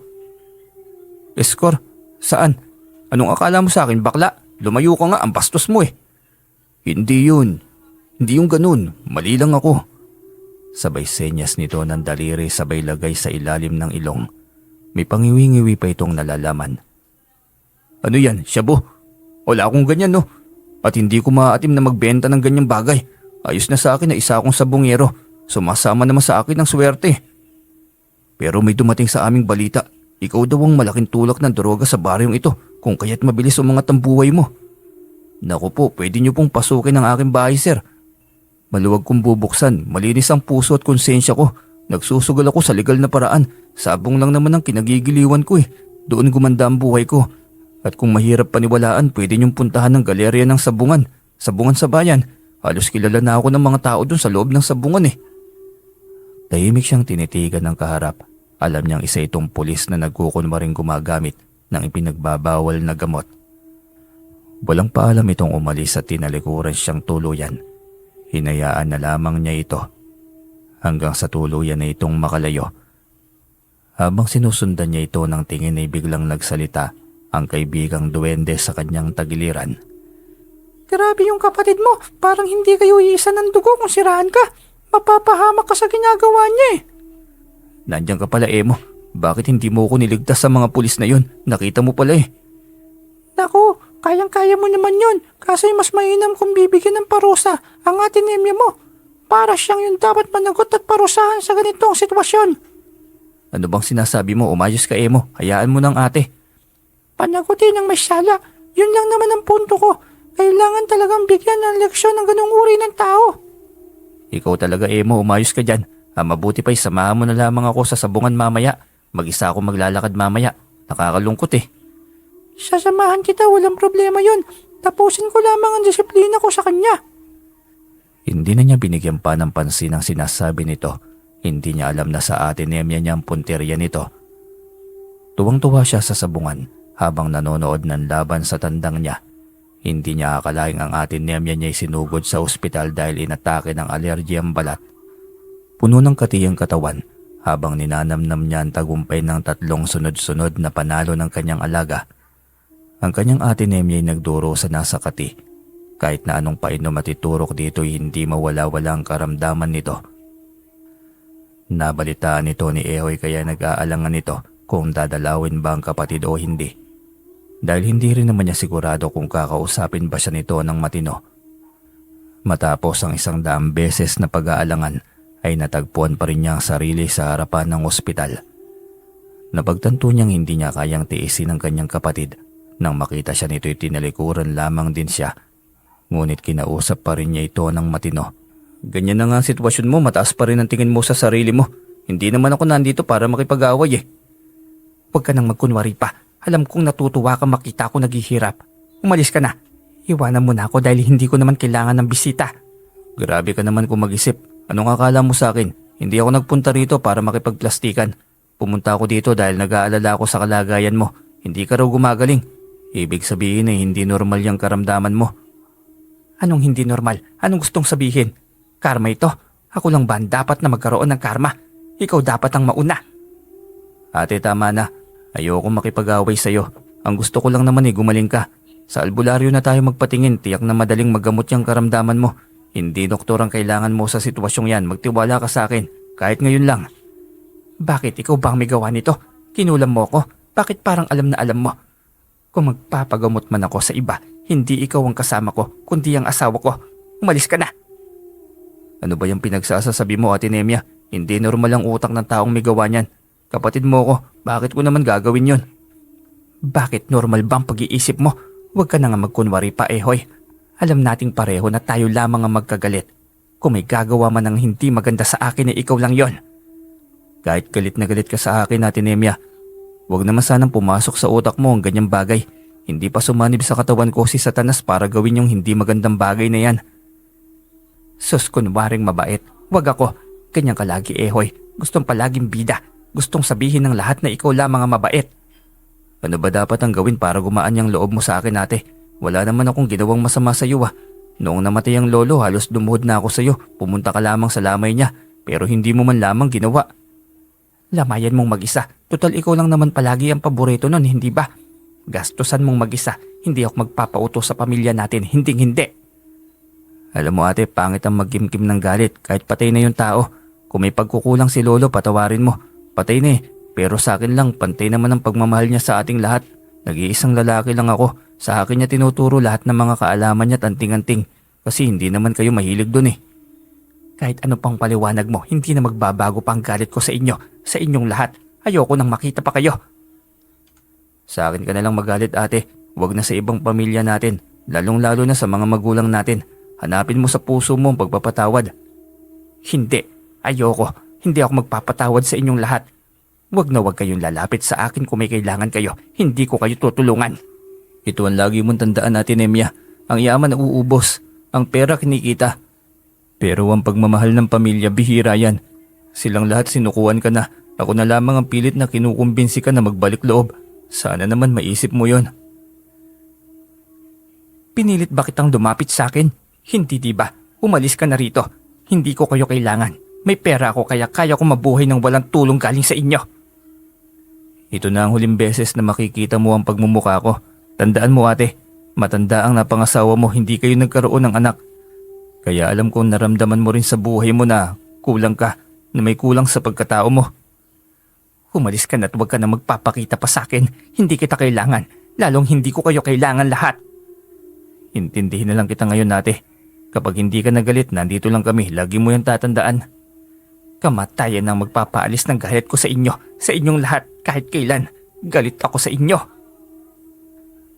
B: Score? Saan? Anong akala mo sa akin, bakla? Lumayo ka nga, ang bastos mo eh. Hindi yun. Hindi yung ganun. Mali lang ako. Sabay senyas nito ng daliri sabay lagay sa ilalim ng ilong. May pangiwi-ngiwi pa itong nalalaman. Ano yan, Shabu? Wala akong ganyan no. At hindi ko maatim na magbenta ng ganyang bagay. Ayos na sa akin na isa akong sabungero. Sumasama naman sa akin ng swerte. Pero may dumating sa aming balita. Ikaw daw ang malaking tulak ng droga sa baryong ito kung kaya't mabilis umangat ang buhay mo. Naku po, pwede niyo pong pasukin ang aking bahay, sir. Maluwag kong bubuksan, malinis ang puso at konsensya ko. Nagsusugal ako sa legal na paraan. Sabong lang naman ang kinagigiliwan ko eh. Doon gumanda ang buhay ko. At kung mahirap paniwalaan, pwede niyong puntahan ng galerya ng sabungan. Sabungan sa bayan. Halos kilala na ako ng mga tao doon sa loob ng sabungan eh. Tahimik siyang tinitigan ng kaharap. Alam niyang isa itong pulis na nagkukunwaring gumagamit ng ipinagbabawal na gamot. Walang paalam itong umalis at tinalikuran siyang tuluyan. Hinayaan na lamang niya ito hanggang sa tuluyan na itong makalayo. Habang sinusundan niya ito ng tingin ay biglang nagsalita ang kaibigang duwende sa kanyang tagiliran.
A: Grabe yung kapatid mo, parang hindi kayo iisa ng dugo kung siraan ka. Mapapahamak ka sa ginagawa niya eh.
B: Nandiyan ka pala, Emo. Bakit hindi mo ko niligtas sa mga pulis na yon? Nakita mo pala eh.
A: Naku, kayang-kaya mo naman yun. Kasi mas mainam kung bibigyan ng parusa ang atinemya mo. Para siyang yung dapat managot at parusahan sa ganitong sitwasyon.
B: Ano bang sinasabi mo? Umayos ka, Emo. Hayaan mo ng ate.
A: Panagutin ng may sala. Yun lang naman ang punto ko. Kailangan talagang bigyan ng leksyon ng ganung uri ng tao.
B: Ikaw talaga, Emo. Umayos ka dyan. Mabuti pa'y samahan mo na lamang ako sa sabungan mamaya. Mag-isa ako maglalakad mamaya. Nakakalungkot eh.
A: Sasamahan kita, walang problema yun. Tapusin ko lamang ang disiplina ko sa kanya.
B: Hindi na niya binigyan pa ng pansin ang sinasabi nito. Hindi niya alam na sa atinemya niya ang punteriya nito. Tuwang-tuwa siya sa sabungan habang nanonood ng laban sa tandang niya. Hindi niya akalaing ang atinemya niya ay sinugod sa ospital dahil inatake ng alergy ang balat. Puno ng katiyang katawan habang ninanamnam niya ang tagumpay ng 3 sunod-sunod na panalo ng kanyang alaga. Ang kanyang atinemya ay nagduro sa nasa kati. Kahit na anong painom at iturok dito ay hindi mawala-wala ang karamdaman nito. Nabalitaan nito ni Ehoy kaya nag-aalangan nito kung dadalawin ba ang kapatid o hindi. Dahil hindi rin naman niya sigurado kung kakausapin ba siya nito ng matino. Matapos ang 100 beses na pag-aalangan, ay natagpuan pa rin niya ang sarili sa harapan ng ospital. Napagtanto niyang hindi niya kayang tiisin ang kanyang kapatid. Nang makita siya nito'y tinalikuran lamang din siya. Ngunit kinausap pa rin niya ito ng matino. Ganyan na nga ang sitwasyon mo, mataas pa rin ang tingin mo sa sarili mo. Hindi naman ako nandito para makipag-away eh.
A: Huwag ka nang magkunwari pa. Alam kong natutuwa ka makita ako naghihirap. Umalis ka na. Iwanan mo na ako dahil hindi ko naman kailangan ng bisita.
B: Grabe ka naman kung mag-isip. Anong akala mo sa akin? Hindi ako nagpunta rito para makipagplastikan. Pumunta ako dito dahil nag-aalala ako sa kalagayan mo. Hindi ka raw gumagaling. Ibig sabihin ay hindi normal yung karamdaman mo.
A: Anong hindi normal? Anong gustong sabihin? Karma ito. Ako lang ba ang dapat na magkaroon ng karma? Ikaw dapat ang mauna.
B: Ate, tama na. Ayoko makipag-away sa'yo. Ang gusto ko lang naman ay gumaling ka. Sa albularyo na tayo magpatingin, tiyak na madaling maggamot yung karamdaman mo. Hindi doktor ang kailangan mo sa sitwasyong yan. Magtiwala ka sa akin. Kahit ngayon lang.
A: Bakit ikaw ba ang may gawa nito? Kinulam mo ko. Bakit parang alam na alam mo? Kung magpapagamot man ako sa iba, hindi ikaw ang kasama ko, kundi ang asawa ko. Umalis ka na.
B: Ano ba yung pinagsasasabi mo, Ate Nemia? Hindi normal ang utak ng taong may gawa niyan. Kapatid mo ko, bakit ko naman gagawin yon?
A: Bakit normal bang pag-iisip mo? Huwag ka na nga magkunwari pa, Ehoy. Alam nating pareho na tayo lamang ang magkagalit. Kung may gagawa man ng hindi maganda sa akin ay ikaw lang yon.
B: Kahit galit na galit ka sa akin, Ate Nemia, Huwag naman sanang pumasok sa utak mo ang ganyang bagay. Hindi pa sumanib sa katawan ko si Satanas para gawin yung hindi magandang bagay na yan. Sus, kunwaring mabait. Huwag ako. Ganyan ka lagi, Ehoy. Gustong palaging bida. Gustong sabihin ng lahat na ikaw lamang ang mabait. Ano ba dapat ang gawin para gumaan yung loob mo sa akin, ate? Wala naman akong ginawang masama sa iyo, ah. Noong namatay ang lolo, halos lumuhod na ako sa iyo. Pumunta ka lamang sa lamay niya, pero hindi mo man lamang ginawa. Lamayan mong mag-isa. Total ikaw lang naman palagi ang paborito nun, hindi ba? Gastusan mong mag-isa. Hindi ako magpapautos sa pamilya natin. Hinding-hindi. Alam mo ate, pangit ang magkimkim ng galit kahit patay na yung tao. Kung may pagkukulang si lolo, patawarin mo. Patay na eh. Pero sa akin lang, pantay naman ang pagmamahal niya sa ating lahat. Nag-iisang lalaki lang ako. Sa akin niya tinuturo lahat ng mga kaalaman niya at anting-anting. Kasi hindi naman kayo mahilig dun eh. Kahit ano pang paliwanag mo, hindi na magbabago pa ang galit ko sa inyo. Sa inyong lahat. Ayoko nang makita pa kayo. Sa akin ka na lang magalit ate. Huwag na sa ibang pamilya natin. Lalong-lalo na sa mga magulang natin. Hanapin mo sa puso mo ang pagpapatawad. Hindi. Ayoko. Hindi ako magpapatawad sa inyong lahat. Huwag na huwag kayong lalapit sa akin kung may kailangan kayo. Hindi ko kayo tutulungan. Ito ang lagi mong tandaan natin, Emya. Ang yaman na uubos. Ang pera kinikita. Pero ang pagmamahal ng pamilya, bihira yan. Silang lahat sinukuan ka na. Ako na lamang ang pilit na kinukumbinsi ka na magbalik loob. Sana naman maisip mo yon. Pinilit ba kitang lumapit sa akin? Hindi diba? Umalis ka na rito. Hindi ko kayo kailangan. May pera ako kaya kaya ko mabuhay ng walang tulong galing sa inyo. Ito na ang huling beses na makikita mo ang pagmumukha ko. Tandaan mo ate, matanda ang napangasawa mo, hindi kayo nagkaroon ng anak. Kaya alam kong naramdaman mo rin sa buhay mo na kulang ka, na may kulang sa pagkatao mo. Umalis ka na at huwag ka na magpapakita pa sa akin. Hindi kita kailangan, lalong hindi ko kayo kailangan lahat. Intindihin na lang kita ngayon ate. Kapag hindi ka nagalit, nandito lang kami, lagi mo yung tatandaan. Kamatayan ang magpapaalis ng galit ko sa inyo, sa inyong lahat, kahit kailan. Galit ako sa inyo.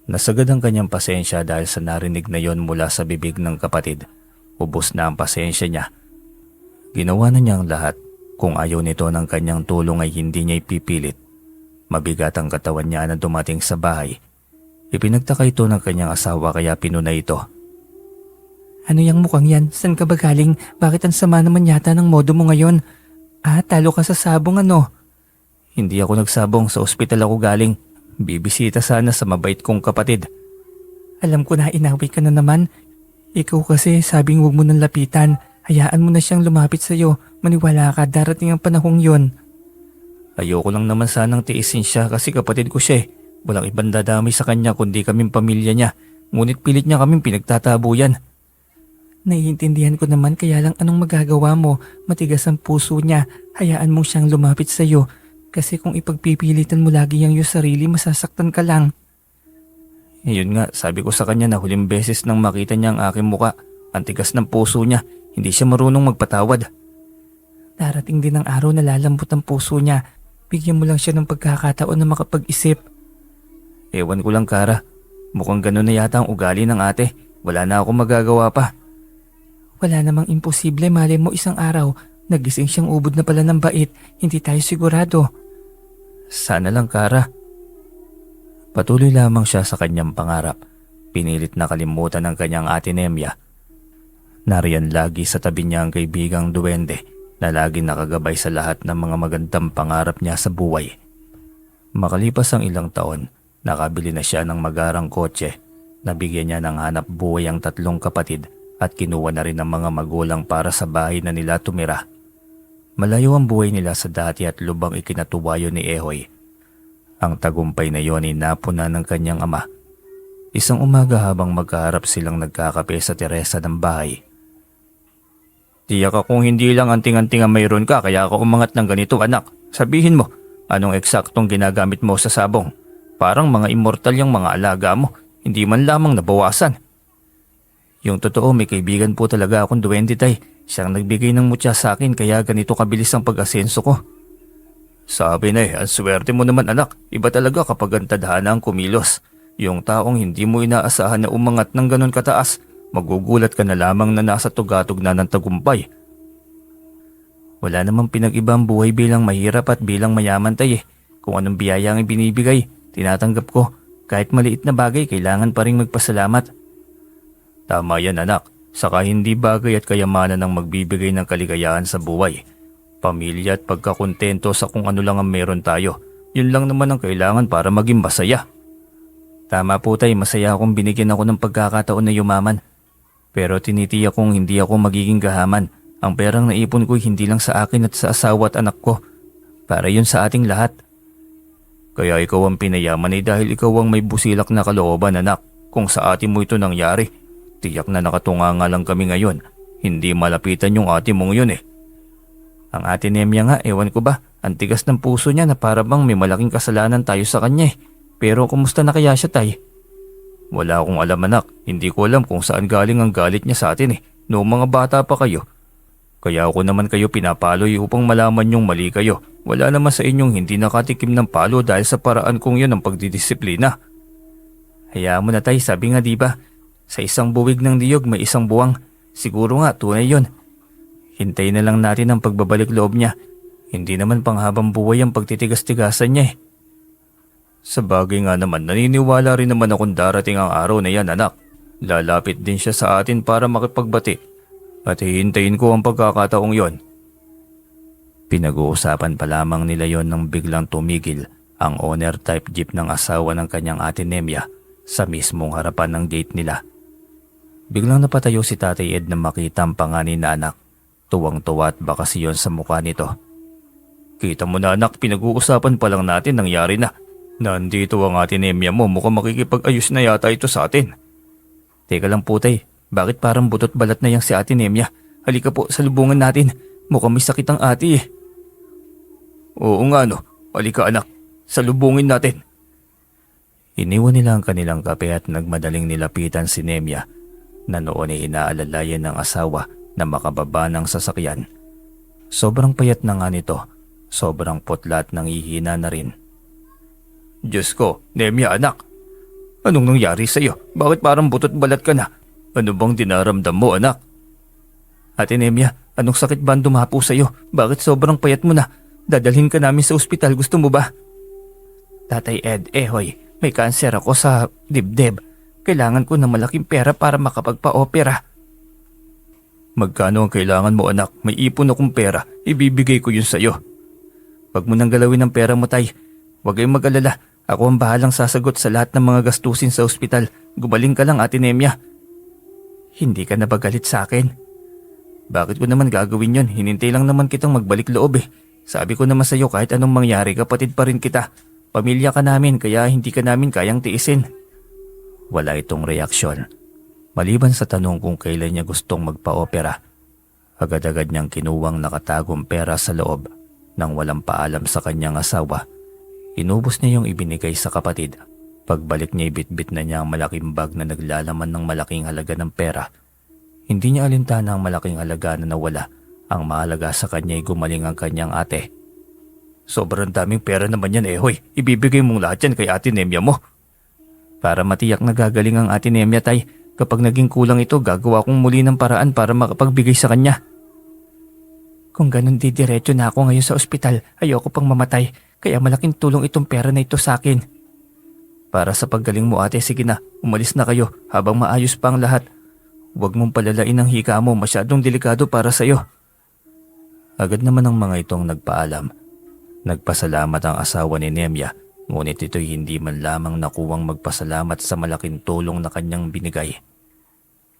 B: Nasagad ang kanyang pasensya dahil sa narinig na yon mula sa bibig ng kapatid. Ubos na ang pasensya niya. Ginawa na niya ang lahat. Kung ayaw nito ng kanyang tulong ay hindi niya ipipilit. Mabigat ang katawan niya na dumating sa bahay. Ipinagtaka ito ng kanyang asawa kaya pinunay ito. Ano yang mukhang yan? San ka ba galing? Bakit ang sama naman yata ng modo mo ngayon? Talo ka sa sabong ano? Hindi ako nagsabong, sa ospital ako galing. Bibisita sana sa mabait kong kapatid. Alam ko na inaway ka na naman. Ikaw kasi sabing huwag mo nang lapitan. Hayaan mo na siyang lumapit sa'yo. Maniwala ka, darating ang panahong yon. Ayoko lang naman sanang tiisin siya kasi kapatid ko siya eh. Walang ibang dadamay sa kanya kundi kaming pamilya niya. Ngunit pilit niya kaming pinagtatabuyan. Naiintindihan ko naman kaya lang anong magagawa mo. Matigas ang puso niya. Hayaan mong siyang lumapit sa'yo. Kasi kung ipagpipilitan mo lagi ang iyong sarili, masasaktan ka lang. Yun nga, sabi ko sa kanya na huling beses nang makita niya ang aking muka. Ang tigas ng puso niya. Hindi siya marunong magpatawad. Darating din ang araw na lalambot ang puso niya. Bigyan mo lang siya ng pagkakataon na makapag-isip. Ewan ko lang, Kara. Mukhang gano'n na yata ang ugali ng ate. Wala na akong magagawa pa. Wala namang imposible, malay mo isang araw. Nagising siyang ubod na pala ng bait. Hindi tayo sigurado. Sana lang, Kara. Patuloy lamang siya sa kanyang pangarap. Pinilit na kalimutan ng kanyang ate Nemya. Nariyan lagi sa tabi niya ang kaibigang duwende na lagi nakagabay sa lahat ng mga magandang pangarap niya sa buhay. Makalipas ang ilang taon, nakabili na siya ng magarang kotse. Nabigyan niya ng hanap buhay ang 3 kapatid at kinuha na rin ng mga magulang para sa bahay na nila tumira. Malayo ang buhay nila sa dati at lubang ikinatuwayo ni Ehoy. Ang tagumpay na yon ay napuna ng kanyang ama. Isang umaga habang magkaharap silang nagkakape sa teresa ng bahay. Tiyak akong hindi lang anting-anting ang mayroon ka kaya ako umangat ng ganito anak. Sabihin mo, anong eksaktong ginagamit mo sa sabong? Parang mga immortal yung mga alaga mo, hindi man lamang nabawasan. Yung totoo, may kaibigan po talaga akong duwende tay. Siyang nagbigay ng mutya sa akin kaya ganito kabilis ang pag-asenso ko. Sabi na ang swerte mo naman anak. Iba talaga kapag ang tadhana ang kumilos. Yung taong hindi mo inaasahan na umangat ng ganon kataas, magugulat ka na lamang na nasa tugatog na ng tagumpay. Wala namang pinag-iba ang buhay bilang mahirap at bilang mayaman tay. Kung anong biyaya ang ibinibigay, tinatanggap ko. Kahit maliit na bagay, kailangan pa rin magpasalamat. Tama yan anak, saka hindi bagay at kayamanan ang magbibigay ng kaligayahan sa buhay. Pamilya at pagkakontento sa kung ano lang ang meron tayo. Yun lang naman ang kailangan para maging masaya. Tama po tay, masaya akong binigyan ako ng pagkakataon na yumaman. Pero tinitiyak kong hindi ako magiging gahaman. Ang perang naipon ko hindi lang sa akin at sa asawa at anak ko. Para yun sa ating lahat. Kaya ikaw ang pinayaman dahil ikaw ang may busilak na kalooban anak. Kung sa atin mo ito nangyari, tiyak na nakatunganga lang kami ngayon. Hindi malapitan yung ate mong yun eh. Ang ate Nemya nga, ewan ko ba, ang tigas ng puso niya na para bang may malaking kasalanan tayo sa kanya eh. Pero kumusta na kaya siya tay? Wala akong alam anak, hindi ko alam kung saan galing ang galit niya sa atin eh. Noong mga bata pa kayo. Kaya ako naman kayo pinapaloy upang malaman yung mali kayo. Wala naman sa inyong hindi nakatikim ng palo dahil sa paraan kong yun ang pagdidisiplina. Hayaan mo na tay, sabi nga diba, sa isang buwig ng niyog may isang buwang. Siguro nga tunay yun. Hintayin na lang natin ang pagbabalik loob niya. Hindi naman panghabang buhay ang pagtitigas-tigasan niya eh. Sa bagay nga naman, naniniwala rin naman akong darating ang araw na yan anak. Lalapit din siya sa atin para makipagbati. At hihintayin ko ang pagkakataong yon. Pinag-uusapan pa lamang nila yon nang biglang tumigil ang owner type jeep ng asawa ng kanyang ate Nemya sa mismong harapan ng gate nila. Biglang napatayo si Tatay Ed na makita ang panganay na anak. Tuwang-tuwa at bakas yon sa mukha nito. Kita mo na anak, pinag-uusapan pa lang natin nangyari na. Nandito ang ate Nemya mo, mukhang makikipag-ayos na yata ito sa atin. Teka lang po tay, bakit parang butot balat na yang si ate Nemya? Halika po, salubungan natin. Mukhang may sakit ang ate eh. Oo nga no, halika anak, salubungin natin. Iniwan nila ang kanilang kape at nagmadaling nilapitan si Nemya na noon ay inaalalayan ng asawa na makababa ng sasakyan. Sobrang payat na nga nito, sobrang putla at nangihina na rin. Diyos ko, Nemya anak, anong nangyari sa'yo? Bakit parang butot balat ka na? Ano bang dinaramdam mo anak? Ate Nemya, anong sakit ba ang dumapo sa'yo? Bakit sobrang payat mo na? Dadalhin ka namin sa ospital, gusto mo ba? Tatay Ed, hoy, may kanser ako sa dibdib. Kailangan ko ng malaking pera para makapagpa-opera. Magkano ang kailangan mo anak? May ipon akong pera, ibibigay ko yun sa'yo. Wag mo nang galawin ang pera mo tay. Huwag kayong mag-alala, ako ang bahalang sasagot sa lahat ng mga gastusin sa ospital. Gumaling ka lang ate Nemya. Hindi ka na ba galit sa akin? Bakit ko naman gagawin yun? Hinintay lang naman kitang magbalik loob eh. Sabi ko naman sa'yo kahit anong mangyari kapatid pa rin kita. Pamilya ka namin kaya hindi ka namin kayang tiisin. Wala itong reaksyon. Maliban sa tanong kung kailan niya gustong magpa-opera, agad-agad niyang kinuwang nakatagong pera sa loob nang walang paalam sa kanyang asawa. Inubos niya yung ibinigay sa kapatid. Pagbalik niya ibitbit na niya ang malaking bag na naglalaman ng malaking halaga ng pera. Hindi niya alintana ang malaking halaga na nawala. Ang mahalaga sa kanya ay gumaling ang kanyang ate. Sobrang daming pera naman yan hoy. Ibibigay mong lahat yan kay ate Nemya mo. Para matiyak na gagaling ang ate Nemya tay, kapag naging kulang ito gagawa kong muli ng paraan para makapagbigay sa kanya. Kung ganun didiretso na ako ngayon sa ospital, ayoko pang mamatay. Kaya malaking tulong itong pera na ito sa akin. Para sa paggaling mo ate, sige na, umalis na kayo habang maayos pa ang lahat. Huwag mong palalain ang hika mo, masyadong delikado para sa'yo. Agad naman ang mga itong nagpaalam. Nagpasalamat ang asawa ni Nemya, ngunit ito'y hindi man lamang nakuwang magpasalamat sa malaking tulong na kanyang binigay.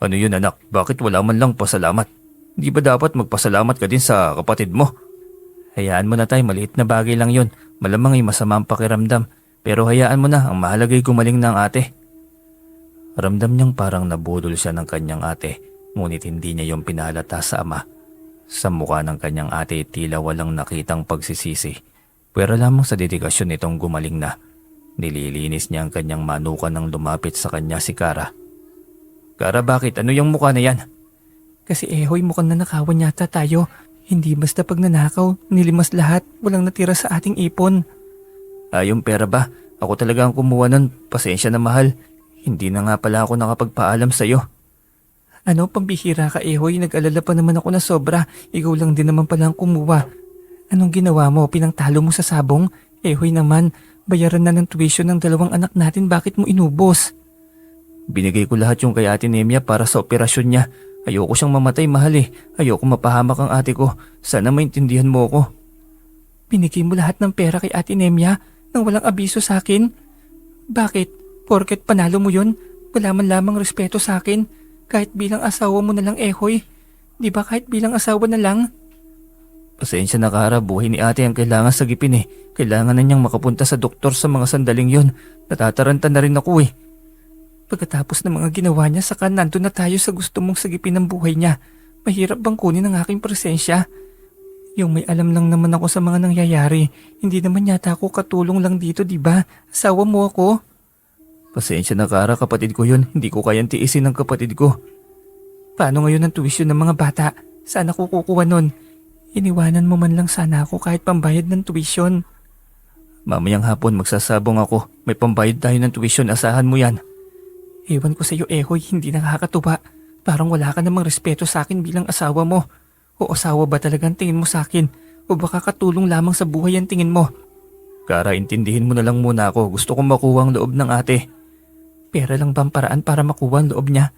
B: Ano yun anak? Bakit wala man lang pasalamat? Di ba dapat magpasalamat ka din sa kapatid mo? Hayaan mo na tay, maliit na bagay lang yun. Malamang ay masama ang pakiramdam. Pero hayaan mo na, ang mahalaga'y gumaling ng ate. Ramdam niyang parang nabudol siya ng kanyang ate, ngunit hindi niya yung pinahalata sa ama. Sa mukha ng kanyang ate tila walang nakitang pagsisisi. Pero lamang sa dedikasyon nitong gumaling na. Nililinis niya ang kanyang manukan nang lumapit sa kanya si Kara. Kara, bakit? Ano yung mukha na yan? Kasi hoy, mukhang nanakawan yata tayo. Hindi basta pag nanakaw, nilimas lahat. Walang natira sa ating ipon. Yung pera ba? Ako talaga ang kumuha nun. Pasensya na mahal. Hindi na nga pala ako nakapagpaalam sa'yo. Ano, pambihira ka hoy, nag-alala pa naman ako na sobra. Ikaw lang din naman pala ang kumuha. Anong ginawa mo? Pinangtalo mo sa sabong?
A: Ehoy naman, bayaran na ng tuition ng 2 anak natin, bakit mo inubos?
B: Binigay ko lahat yung kay Ate Nemia para sa operasyon niya. Ayoko siyang mamatay, mahal eh. Ayoko mapahamak ang ate ko. Sana maintindihan mo ko.
A: Binigay mo lahat ng pera kay Ate Nemia nang walang abiso sa akin? Bakit? Porket panalo mo yun, wala man lamang respeto sa akin? Kahit bilang asawa mo na lang, Ehoy. Di ba kahit bilang asawa na lang?
B: Pasensya na, Kara, buhay ni ate ang kailangan sagipin eh. Kailangan na niyang makapunta sa doktor sa mga sandaling yon. Natataranta na rin ako eh.
A: Pagkatapos ng mga ginawa niya, saka nandun na tayo sa gusto mong sagipin ng buhay niya. Mahirap bang kunin ang aking presensya? Yung may alam lang naman ako sa mga nangyayari. Hindi naman yata ako katulong lang dito, di ba? Asawa mo ako.
B: Pasensya na, Kara, kapatid ko yun. Hindi ko kayang tiisin ng kapatid ko.
A: Paano ngayon ang tuition ng mga bata? Saan ako kukuha nun? Iniwanan mo man lang sana ako kahit pambayad ng tuition.
B: Mamayang hapon magsasabong ako. May pambayad tayo ng tuition, asahan mo yan.
A: Ewan ko sa iyo, Ehoy, hindi nakakatuwa. Parang wala ka namang respeto sa akin bilang asawa mo. O asawa ba talagang tingin mo sa akin? O baka katulong lamang sa buhay ang tingin mo?
B: Kara, intindihin mo na lang muna ako. Gusto kong makuha ang loob ng ate.
A: Pera lang bang paraan para makuha ang loob niya?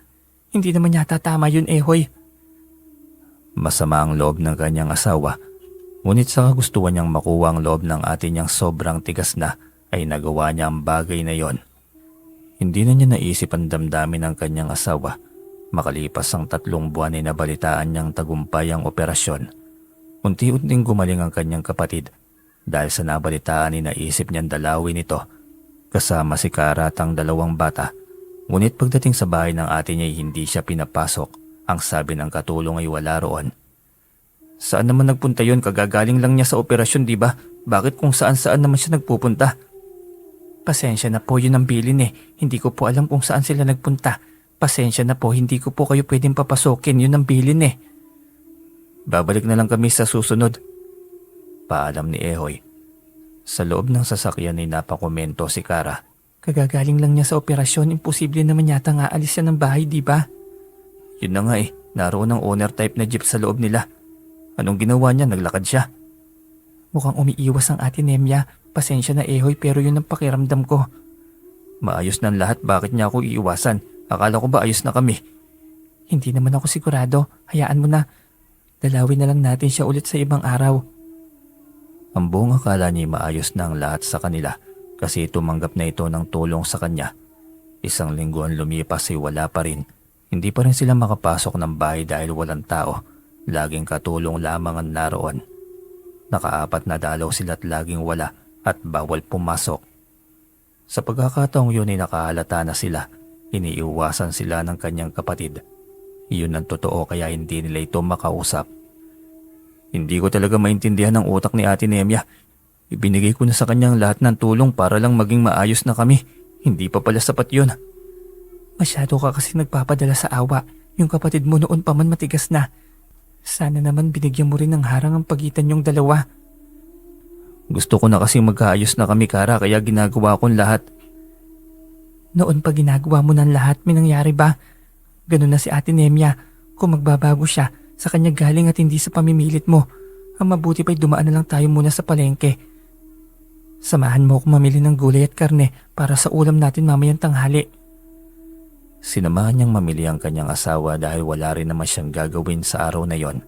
A: Hindi naman yata tama yun, Ehoy.
B: Masama ang loob ng kanyang asawa. Ngunit sa kagustuhan niyang makuha ang loob ng ate niyang sobrang tigas na, ay nagawa niya ang bagay na yon. Hindi na niya naisip ang damdamin ng kanyang asawa. Makalipas ang 3 buwan ay nabalitaan niyang tagumpay ang operasyon. Unti-unting gumaling ang kanyang kapatid. Dahil sa nabalitaan ay naisip niyang dalawin ito. Kasama si Kara at ang 2 bata. Ngunit pagdating sa bahay ng ate niya ay hindi siya pinapasok. Ang sabi ng katulong ay wala roon. Saan naman nagpunta yon? Kagagaling lang niya sa operasyon, di ba? Bakit kung saan-saan naman siya nagpupunta?
A: Pasensya na po, yun ang bilin eh. Hindi ko po alam kung saan sila nagpunta. Pasensya na po, hindi ko po kayo pwedeng papasokin, yun ang bilin eh.
B: Babalik na lang kami sa susunod. Paalam ni Ehoy. Sa loob ng sasakyan ay napakomento si Kara.
A: Kagagaling lang niya sa operasyon, imposible naman yata nga alis siya ng bahay, di ba?
B: Yun na nga eh, naroon ang owner type na jeep sa loob nila. Anong ginawa niya? Naglakad siya.
A: Mukhang umiiwas ang Ate Nemia. Pasensya na, Ehoy, pero yun ang pakiramdam ko.
B: Maayos na lahat, bakit niya ako iiwasan? Akala ko ba ayos na kami?
A: Hindi naman ako sigurado, hayaan mo na. Dalawin na lang natin siya ulit sa ibang araw.
B: Ang buong akala niya maayos na ang lahat sa kanila kasi tumanggap na ito ng tulong sa kanya. 1 linggo ang lumipas ay wala pa rin. Hindi pa rin sila makapasok ng bahay dahil walang tao. Laging katulong lamang ang naroon. Naka-4 na dalaw sila at laging wala at bawal pumasok. Sa pagkakataong yun ay nakahalata na sila. Iniiwasan sila ng kanyang kapatid. Iyon ang totoo kaya hindi nila ito makausap. Hindi ko talaga maintindihan ang utak ni Ate Nemia. Ibinigay ko na sa kanyang lahat ng tulong para lang maging maayos na kami. Hindi pa pala sapat yun.
A: Masyado ka kasi nagpapadala sa awa. Yung kapatid mo noon pa man matigas na. Sana naman binigyan mo rin ng harang ang pagitan yung 2.
B: Gusto ko na kasi magkaayos na kami, Kara, kaya ginagawa kong lahat.
A: Noon pa ginagawa mo ng lahat, may nangyari ba? Ganun na si Ate Nemia. Kung magbabago siya, sa kanya galing at hindi sa pamimilit mo. Ang mabuti pa'y dumaan na lang tayo muna sa palengke. Samahan mo akong mamili ng gulay at karne para sa ulam natin mamayang tanghali.
B: Sinamahan niyang mamili ang kanyang asawa dahil wala rin naman siyang gagawin sa araw na yon.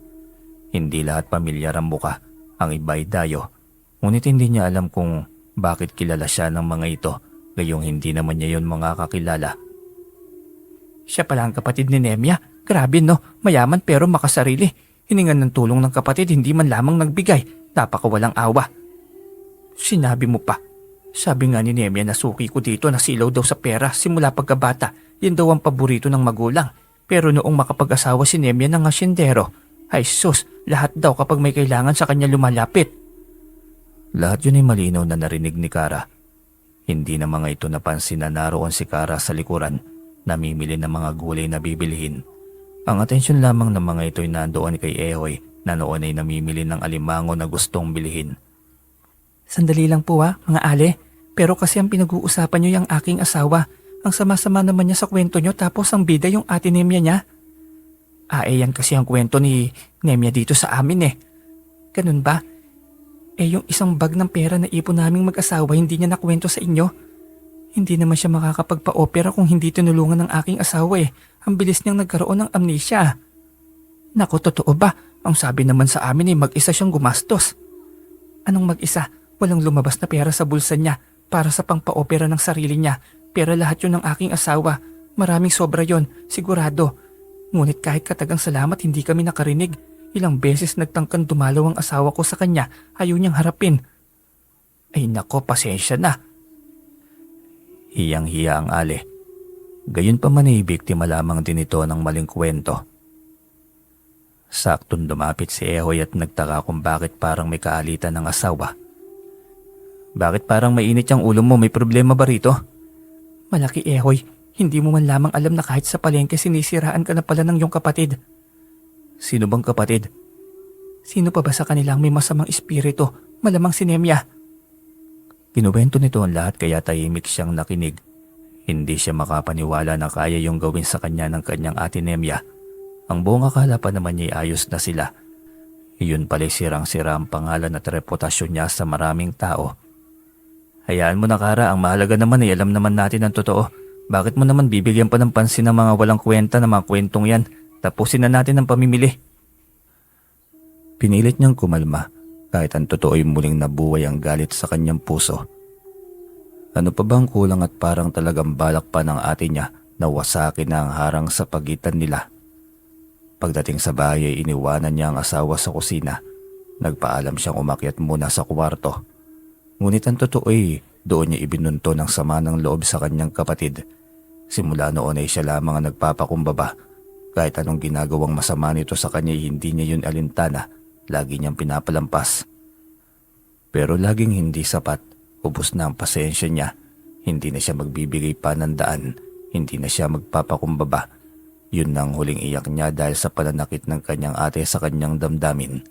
B: Hindi lahat pamilyar ang muka, ang iba'y dayo. Ngunit hindi niya alam kung bakit kilala siya ng mga ito, gayong hindi naman niya yon mga kakilala.
A: Siya pala ang kapatid ni Nemia. Grabe no, mayaman pero makasarili. Hiningan ng tulong ng kapatid, hindi man lamang nagbigay. Napakawalang awa. Sinabi mo pa. Sabi nga ni Nemia na suki ko dito na silaw daw sa pera simula pagkabata. Yan daw ang paborito ng magulang. Pero noong makapag-asawa si Nemia ng asyendero, ay sus, lahat daw kapag may kailangan sa kanya lumalapit.
B: Lahat yun ay malinaw na narinig ni Kara. Hindi na mga ito napansin na naroon si Kara sa likuran, namimili ng mga gulay na bibilhin. Ang atensyon lamang ng mga ito ay nandoon kay Ehoy na noon ay namimili ng alimango na gustong bilhin.
A: Sandali lang po mga ale. Pero kasi ang pinag-uusapan niyo yung aking asawa. Ang sama-sama naman niya sa kwento niyo tapos ang bida yung Ate Nemia niya. Yan kasi ang kwento ni Nemia dito sa amin eh. Ganun ba? Yung isang bag ng pera na ipon naming mag-asawa hindi niya nakwento sa inyo? Hindi naman siya makakapagpa-opera kung hindi tinulungan ng aking asawa eh. Ang bilis niyang nagkaroon ng amnesia. Naku, totoo ba? Ang sabi naman sa amin mag-isa siyang gumastos. Anong mag-isa? Walang lumabas na pera sa bulsa niya para sa pangpa-opera ng sarili niya. Pero lahat yun ng aking asawa. Maraming sobra yon, sigurado. Ngunit kahit katagang salamat hindi kami nakarinig. Ilang beses nagtangkang dumalaw ang asawa ko sa kanya, ayaw niyang harapin. Ay nako, pasensya na.
B: Hiyang-hiya ang Ali. Gayon pa man ay biktima lamang din ito ng maling kwento. Saktong lumapit si Ehoy at nagtaka kung bakit parang may kaalitan ng asawa. Bakit parang mainit yung ulo mo? May problema ba rito?
A: Malaki Ehoy, hindi mo man lamang alam na kahit sa palengke sinisiraan ka na pala ng iyong kapatid.
B: Sino bang kapatid?
A: Sino pa ba sa kanilang may masamang espiritu? Malamang si Nemya.
B: Kinuwento nito ang lahat kaya tahimik siyang nakinig. Hindi siya makapaniwala na kaya yung gawin sa kanya ng kanyang ate Nemya. Ang buong akala pa naman niya ayos na sila. Iyon pala'y sirang-sira ang pangalan at reputasyon niya sa maraming tao. Hayaan mo na Kara, ang mahalaga naman ay alam naman natin ang totoo. Bakit mo naman bibigyan pa ng pansin ng mga walang kwenta na mga kwentong yan? Tapusin na natin ang pamimili. Pinilit niyang kumalma kahit ang totoo'y muling nabuhay ang galit sa kanyang puso. Ano pa bang kulang at parang talagang balak pa ng ate niya na wasakin na ang harang sa pagitan nila. Pagdating sa bahay ay iniwanan niya ang asawa sa kusina. Nagpaalam siyang umakyat muna sa kwarto. Ngunit ang totoo'y doon niya ibinunto ng sama ng loob sa kanyang kapatid. Simula noon ay siya lamang ang nagpapakumbaba. Kahit anong ginagawang masama nito sa kanya hindi niya yun alintana, lagi niyang pinapalampas. Pero laging hindi sapat, ubos na ang pasensya niya. Hindi na siya magbibigay pa ng daan, hindi na siya magpapakumbaba. Yun ang huling iyak niya dahil sa pananakit ng kanyang ate sa kanyang damdamin.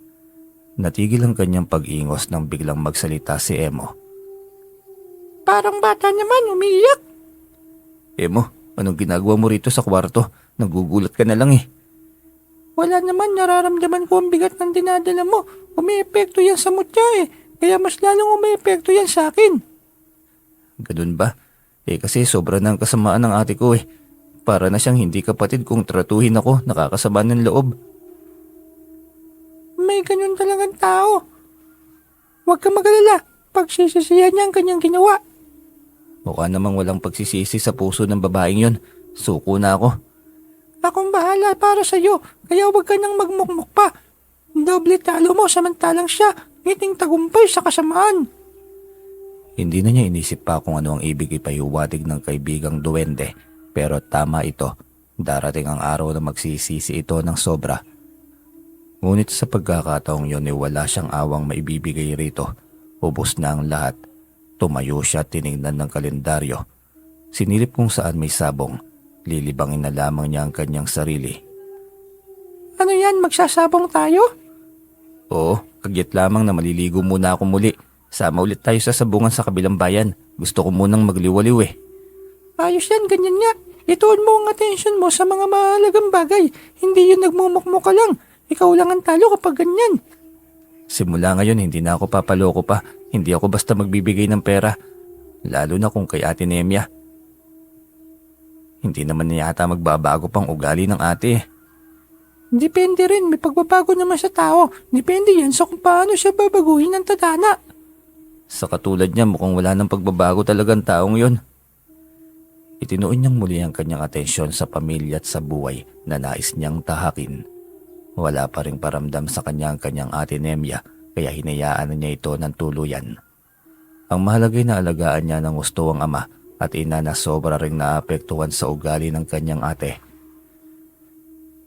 B: Natigil ang kanyang pag-ingos nang biglang magsalita si Emo.
A: Parang bata naman, umiiyak.
B: Emo, anong ginagawa mo rito sa kwarto? Nagugulat ka na lang eh.
A: Wala naman, nararamdaman ko ang bigat ng dinadala mo. Umiepekto yan sa mutya eh. Kaya mas lalong umiepekto yan sa akin.
B: Ganun ba? Kasi sobra ng kasamaan ng ate ko eh. Para na siyang hindi kapatid kung tratuhin ako, nakakasama ng loob.
A: May ganun talagang tao. Huwag ka mag-alala, pagsisisihan niya ang kanyang ginawa.
B: Mukha namang walang pagsisisi sa puso ng babaeng yun. Suko na ako.
A: Akong bahala para sa'yo, kaya huwag ka nang magmukmuk pa. Doble talo mo samantalang siya, ngiting tagumpay sa kasamaan.
B: Hindi na niya inisip pa kung ano ang ibig ipahiwatig ng kaibigang duwende. Pero tama ito, darating ang araw na magsisisi ito ng sobra. Ngunit sa pagkakataong yun ay wala siyang awang maibibigay rito. Ubos na ang lahat. Tumayo siya at tinignan ng kalendaryo. Sinilip kung saan may sabong. Lilibangin na lamang niya ang kanyang sarili.
A: Ano yan, magsasabong tayo?
B: Oo, kagyat lamang na maliligo muna ako muli. Sama ulit tayo sa sabungan sa kabilang bayan. Gusto ko munang magliwaliw eh.
A: Ayos yan, ganyan nga. Ituon mo ang atensyon mo sa mga mahalagang bagay. Hindi yun nagmumukmuk ka lang. Ikaw lang ang talo kapag ganyan.
B: Simula ngayon hindi na ako papaloko pa. Hindi ako basta magbibigay ng pera. Lalo na kung kay Ate Nemya. Hindi naman niya yata magbabago pang ugali ng ate.
A: Depende rin, may pagbabago naman sa tao. Depende yan sa kung paano siya babaguhin ng tadhana.
B: Sa katulad niya mukhang wala nang pagbabago talagang taong yon. Itinuon niyang muli ang kanyang atensyon sa pamilya at sa buhay na nais niyang tahakin. Wala pa ring paramdam sa kanyang ate Nemya kaya hinayaan niya ito ng tuluyan. Ang mahalagay na alagaan niya ng gusto ang ama at ina na sobra ring naapektuhan sa ugali ng kanyang ate.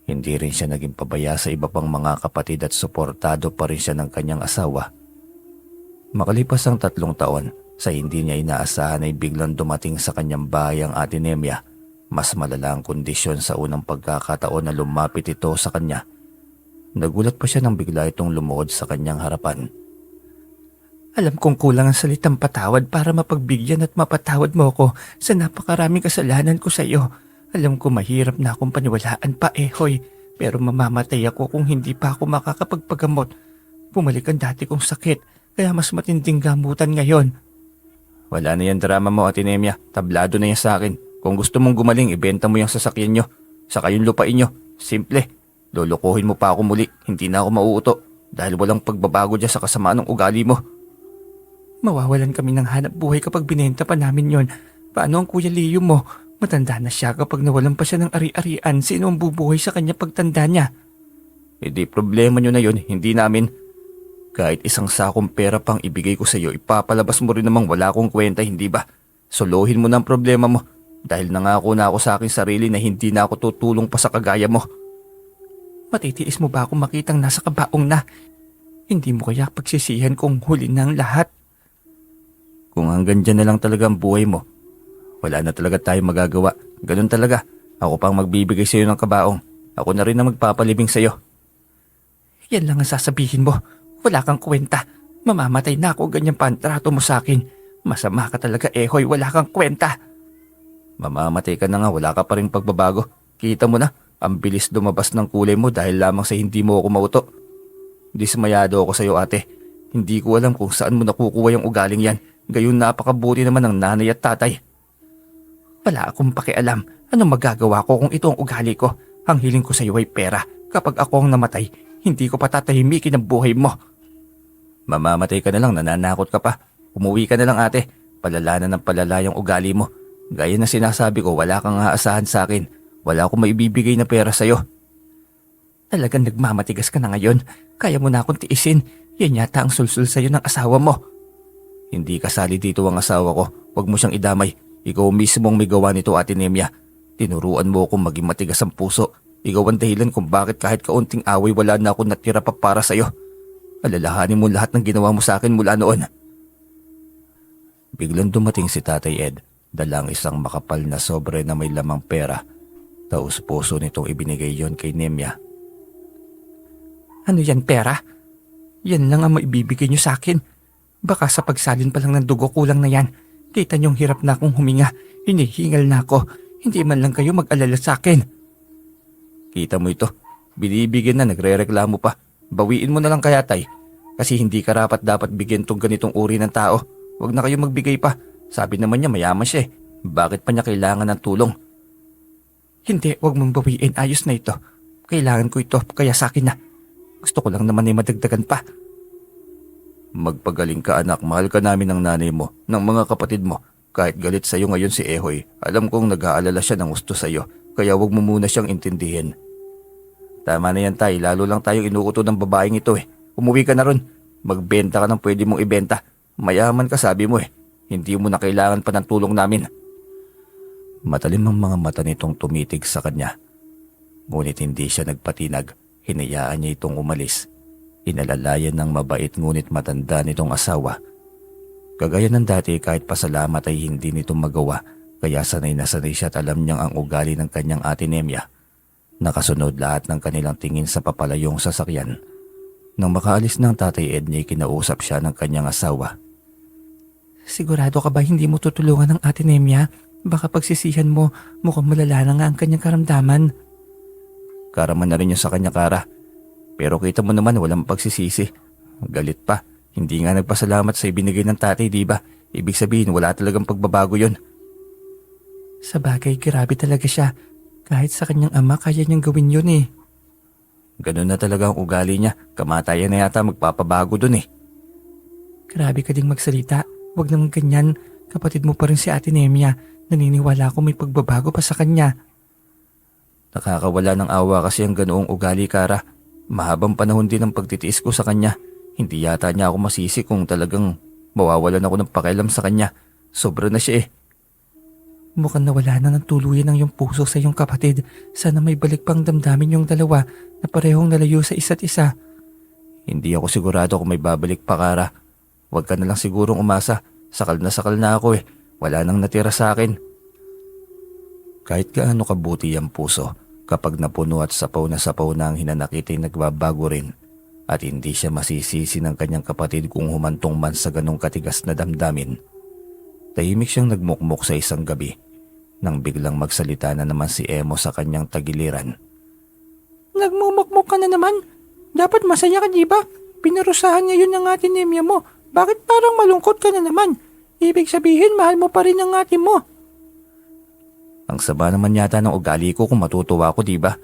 B: Hindi rin siya naging pabaya sa iba pang mga kapatid at suportado pa rin siya ng kanyang asawa. Makalipas ang 3 taon, sa hindi niya inaasahan ay biglang dumating sa kanyang bahay ang ate Nemya. Mas malala ang kondisyon sa unang pagkakataon na lumapit ito sa kanya. Nagulat pa siya nang bigla itong lumuhod sa kanyang harapan.
A: Alam kong kulang ang salitang patawad para mapagbigyan at mapatawad mo ko sa napakaraming kasalanan ko sa iyo. Alam ko mahirap na akong paniwalaan pa, Ehoy, pero mamamatay ako kung hindi pa ako makakapagpagamot. Bumalik ang dati kong sakit, kaya mas matinding gamutan ngayon.
B: Wala na yan drama mo, Ate Nemya. Tablado na yan sa akin. Kung gusto mong gumaling, ibenta mo yung sasakyan nyo. Saka yung lupain nyo. Simple. Lolokohin mo pa ako muli. Hindi na ako mauuto. Dahil walang pagbabago dyan sa kasamaan ng ugali mo.
A: Mawawalan kami ng hanap buhay kapag binenta pa namin yon. Paano ang Kuya Leo mo? Matanda na siya kapag nawalan pa siya ng ari-arian. Sino ang bubuhay sa kanya pagtanda niya?
B: Di problema nyo na yun, hindi namin. Kahit isang sakong pera pang ibigay ko sa iyo, ipapalabas mo rin namang wala akong kwenta, hindi ba? Solohin mo na ang problema mo. Dahil nangako na ako sa aking sarili na hindi na ako tutulong pa sa kagaya mo.
A: Matitiis mo ba akong makitang nasa kabaong na? Hindi mo kaya pagsisihan kung huli na ang lahat?
B: Kung hanggang dyan na lang talaga ang buhay mo, wala na talaga tayong magagawa. Ganun talaga. Ako pang magbibigay sa iyo ng kabaong. Ako na rin ang magpapalibing sa iyo.
A: Yan lang ang sasabihin mo. Wala kang kwenta. Mamamatay na ako, ganyan pa ang trato mo sa akin. Masama ka talaga, Ehoy. Wala kang kwenta.
B: Mamamatay ka na nga, wala ka pa rin pagbabago. Kita mo na, ang bilis lumabas ng kulay mo dahil lamang sa hindi mo ako mauto. Dismayado ako sa iyo, ate. Hindi ko alam kung saan mo nakukuha yung ugaling yan. Gayon napakabuti naman ng nanay at tatay.
A: Wala akong pakialam. Anong magagawa ko kung ito ang ugali ko? Ang hiling ko sa iyo ay pera. Kapag ako ang namatay, hindi ko patatahimikin ang buhay mo.
B: Mamamatay ka na lang, nananakot ka pa. Umuwi ka na lang, ate. Palala na ng palala yung ugali mo. Gaya na sinasabi ko, wala kang aasahan sa akin. Wala akong maibibigay na pera sa'yo.
A: Talagang nagmamatigas ka na ngayon. Kaya mo na akong tiisin. Yan yata ang sulsul sa'yo ng asawa mo.
B: Hindi kasali dito ang asawa ko. Huwag mo siyang idamay. Ikaw mismo ang may gawa nito, Ate Nemya. Tinuruan mo akong maging matigas ang puso. Ikaw ang dahilan kung bakit kahit kaunting away wala na akong natira pa para sa'yo. Alalahanin mo lahat ng ginawa mo sa akin mula noon. Biglang dumating si Tatay Ed. Dalang isang makapal na sobre na may lamang pera. Taus-puso nitong ibinigay yon kay Nemya.
A: Ano yan, pera? Yan lang ang maibibigay niyo sa akin. Baka sa pagsalin pa lang ng dugo kulang na yan. Kita niyong hirap na akong huminga. Hinihingal na ako. Hindi man lang kayo mag-alala sa akin.
B: Kita mo ito. Binibigyan na, nagre-reklamo pa. Bawiin mo na lang kaya, Tay. Kasi hindi karapat dapat bigyan tong ganitong uri ng tao. Huwag na kayo magbigay pa. Sabi naman niya mayaman siya eh. Bakit pa niya kailangan ng tulong?
A: Hindi, huwag mong bawiin. Ayos na ito. Kailangan ko ito, kaya sa akin na. Gusto ko lang naman ay madagdagan pa.
B: Magpagaling ka, anak. Mahal ka namin ng nanay mo, ng mga kapatid mo. Kahit galit sa'yo ngayon si Ehoy, alam kong nag-aalala siya ng gusto sa'yo. Kaya huwag mo muna siyang intindihin. Tama na yan, Tay. Lalo lang tayong inuuto ng babaeng ito eh. Umuwi ka na ron. Magbenta ka ng pwede mong ibenta. Mayaman ka, sabi mo eh. Hindi mo na kailangan pa ng tulong namin. Matalim ang mga mata nitong tumitig sa kanya. Ngunit hindi siya nagpatinag. Hinayaan niya itong umalis. Inalalayan ng mabait ngunit matanda nitong asawa. Kagaya ng dati, kahit pasalamat ay hindi nito magawa. Kaya sanay na sanay siya at alam niyang ang ugali ng kanyang Ate Nemya. Nakasunod lahat ng kanilang tingin sa papalayong sasakyan. Nang makaalis ng Tatay Ed niya, kinausap siya ng kanyang asawa.
A: Sigurado ka ba hindi mo tutulungan ng Ate Nemya? Baka pagsisihan mo, mukhang malala na nga ang kanyang karamdaman.
B: Karaman na rin niya sa kanya, Kara. Pero kita mo naman walang pagsisisi. Galit pa. Hindi nga nagpasalamat sa ibinigay ng tatay, di ba? Ibig sabihin wala talagang pagbabago yon.
A: Sa bagay, grabe talaga siya. Kahit sa kanyang ama, kaya niyang gawin yun eh.
B: Ganun na talaga ang ugali niya. Kamatayan na yata magpapabago dun eh.
A: Grabe ka ding magsalita. Huwag naman ganyan. Kapatid mo pa rin si Ate Nemya. Naniniwala ko may pagbabago pa sa kanya.
B: Nakakawala ng awa kasi ang ganoong ugali, Kara. Mahabang panahon din ang pagtitiis ko sa kanya. Hindi yata niya ako masisi kung talagang mawawalan ako ng pakialam sa kanya. Sobra na siya eh.
A: Mukhang nawala na ng tuluyan ang iyong puso sa iyong kapatid. Sana may balik pang damdamin yung dalawa na parehong nalayo sa isa't isa.
B: Hindi ako sigurado kung may babalik pa, Kara. Huwag ka na lang sigurong umasa. Sakal na ako eh. Wala nang natira sa akin. Kahit gaano kabuti ang puso, kapag napuno at sapaw na ang hinanakit ay nagbabago rin. At hindi siya masisisi ng kanyang kapatid kung humantong man sa ganong katigas na damdamin. Tahimik siyang nagmukmok sa isang gabi nang biglang magsalita na naman si Emo sa kanyang tagiliran.
A: Nagmumukmok ka na naman? Dapat masaya ka, di ba? Pinarusahan ngayon ng Ate Nemya mo. Bakit parang malungkot ka na naman? Ibig sabihin, mahal mo pa rin ang ate mo.
B: Ang sama naman yata ng ugali ko kung matutuwa ako, diba?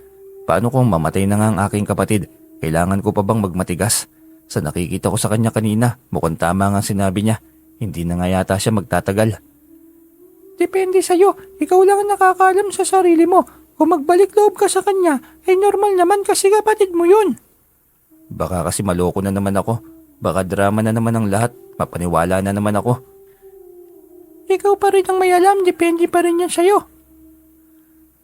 B: Paano kung mamatay na nga ang aking kapatid? Kailangan ko pa bang magmatigas? Sa nakikita ko sa kanya kanina, mukhang tama nga sinabi niya. Hindi na nga yata siya magtatagal.
A: Depende sa'yo. Ikaw lang ang nakakaalam sa sarili mo. Kung magbalik loob ka sa kanya, ay normal naman kasi kapatid mo yun.
B: Baka kasi maloko na naman ako. Baka drama na naman ang lahat. Mapaniwala na naman ako.
A: Ikaw pa rin ang may alam. Depende pa rin yan sa'yo.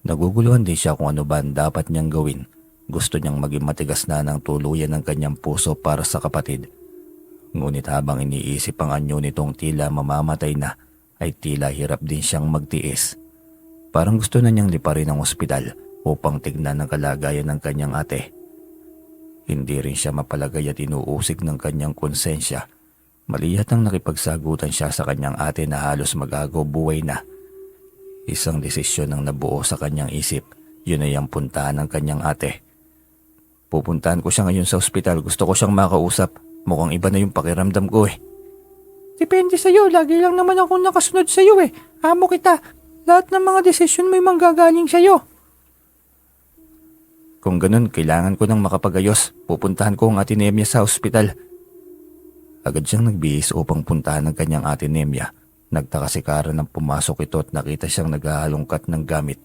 B: Naguguluhan din siya kung ano ba ang dapat niyang gawin. Gusto niyang maging matigas na ng tuluyan ng kanyang puso para sa kapatid. Ngunit habang iniisip ang anyo nitong tila mamamatay na, ay tila hirap din siyang magtiis. Parang gusto na niyang liparin ang ospital upang tignan ang kalagayan ng kanyang ate. Hindi rin siya mapalagay at inuusig ng kanyang konsensya. Maliyatang nakipagsagutan siya sa kanyang ate na halos mag-agaw buhay na. Isang desisyon ang nabuo sa kanyang isip. Yun ay ang puntahan ng kanyang ate. Pupuntahan ko siya ngayon sa ospital. Gusto ko siyang makausap. Mukhang iba na yung pakiramdam ko eh.
A: Depende sa'yo. Lagi lang naman ako nakasunod sa'yo eh. Amo kita. Lahat ng mga desisyon mo ay manggagaling sa'yo.
B: Kung ganun, kailangan ko nang makapagayos. Pupuntahan ko ang ate Nemya sa ospital. Agad siyang nagbihis upang puntahan ng kanyang ate Nemya. Nagtaka si Kara nang pumasok ito at nakita siyang naghahalongkat ng gamit.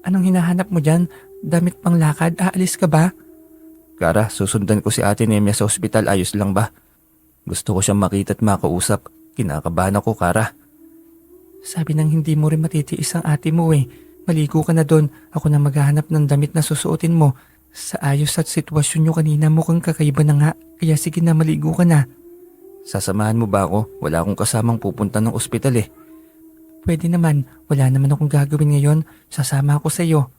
A: Anong hinahanap mo dyan? Damit pang lakad? Aalis ka ba?
B: Kara, susundan ko si ate Nemya sa ospital. Ayos lang ba? Gusto ko siyang makita at makausap. Kinakabahan ako, Kara.
A: Sabi nang hindi mo rin matitiis ang ate mo eh. Maligo ka na doon. Ako na maghahanap ng damit na susuotin mo. Sa ayos at sitwasyon nyo kanina mukhang kakaiba na nga. Kaya sige na, maligo ka na.
B: Sasamahan mo ba ako? Wala akong kasamang pupunta ng ospital eh.
A: Pwede naman. Wala naman akong gagawin ngayon. Sasama ako sa iyo.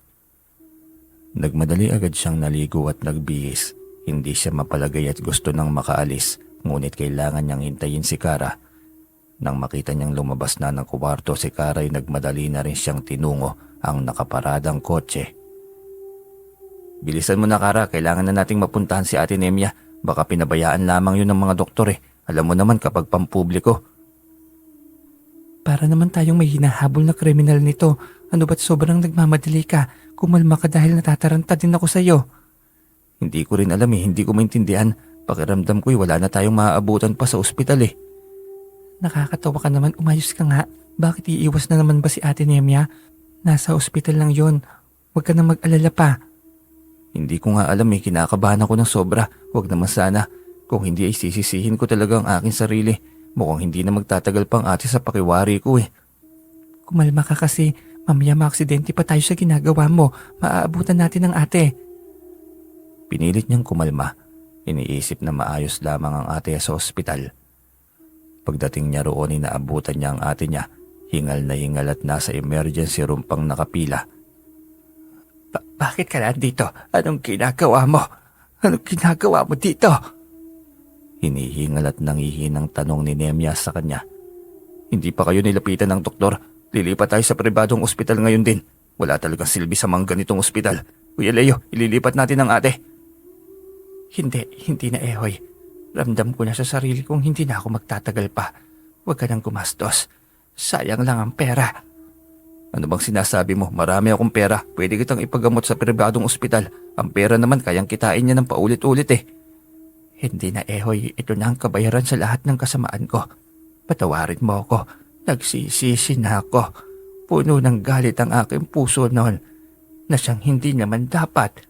B: Nagmadali agad siyang naligo at nagbihis. Hindi siya mapalagay at gusto nang makaalis. Ngunit kailangan niyang hintayin si Kara. Nang makita niyang lumabas na ng kwarto si Kara ay nagmadali na rin siyang tinungo ang nakaparadang kotse. Bilisan mo na, Kara. Kailangan na nating mapuntahan si ate Nemya. Baka pinabayaan lamang yun ng mga doktor eh. Alam mo naman kapag pampubliko.
A: Para naman tayong may hinahabol na kriminal nito. Ano ba't sobrang nagmamadali ka? Kumalma ka dahil natataranta din ako sa iyo.
B: Hindi ko rin alam eh. Hindi ko maintindihan. Pakiramdam ko'y wala na tayong maaabutan pa sa ospital eh.
A: Nakakatawa ka naman. Umayos ka nga. Bakit iiwas na naman ba si ate Nemya? Nasa ospital lang yon. Huwag ka na mag-alala pa.
B: Hindi ko nga alam eh. Kinakabahan ako ng sobra. Huwag naman sana. Kung hindi ay sisisihin ko talaga ang aking sarili. Mukhang hindi na magtatagal pang ate sa pakiwari ko eh.
A: Kumalma ka kasi. Mamaya maaksidente pa tayo sa ginagawa mo. Maaabutan natin ang ate.
B: Pinilit niyang kumalma. Iniisip na maayos lamang ang ate sa ospital. Pagdating niya roon ay naabutan niya ang ate niya. Hingal na hingal at nasa emergency room pang nakapila.
A: Bakit ka nandito? Anong ginagawa mo? Anong ginagawa mo dito?
B: Hinihingal at nangihinang tanong ni Nemya sa kanya. Hindi pa kayo nilapitan ng doktor. Lilipat tayo sa pribadong ospital ngayon din. Wala talagang silbi sa mga ganitong ospital. Kuya Leo, ililipat natin ang ate.
A: Hindi na Ehoy. Ramdam ko na sa sarili kong hindi na ako magtatagal pa. Huwag ka nang gumastos. Sayang lang ang pera.
B: Ano bang sinasabi mo? Marami akong pera. Pwede kitang ipagamot sa pribadong ospital. Ang pera naman kayang kitain niya ng paulit-ulit eh.
A: Hindi na Ehoy. Ito na ang kabayaran sa lahat ng kasamaan ko. Patawarin mo ako. Nagsisisi na ako. Puno ng galit ang aking puso noon na siyang hindi naman dapat.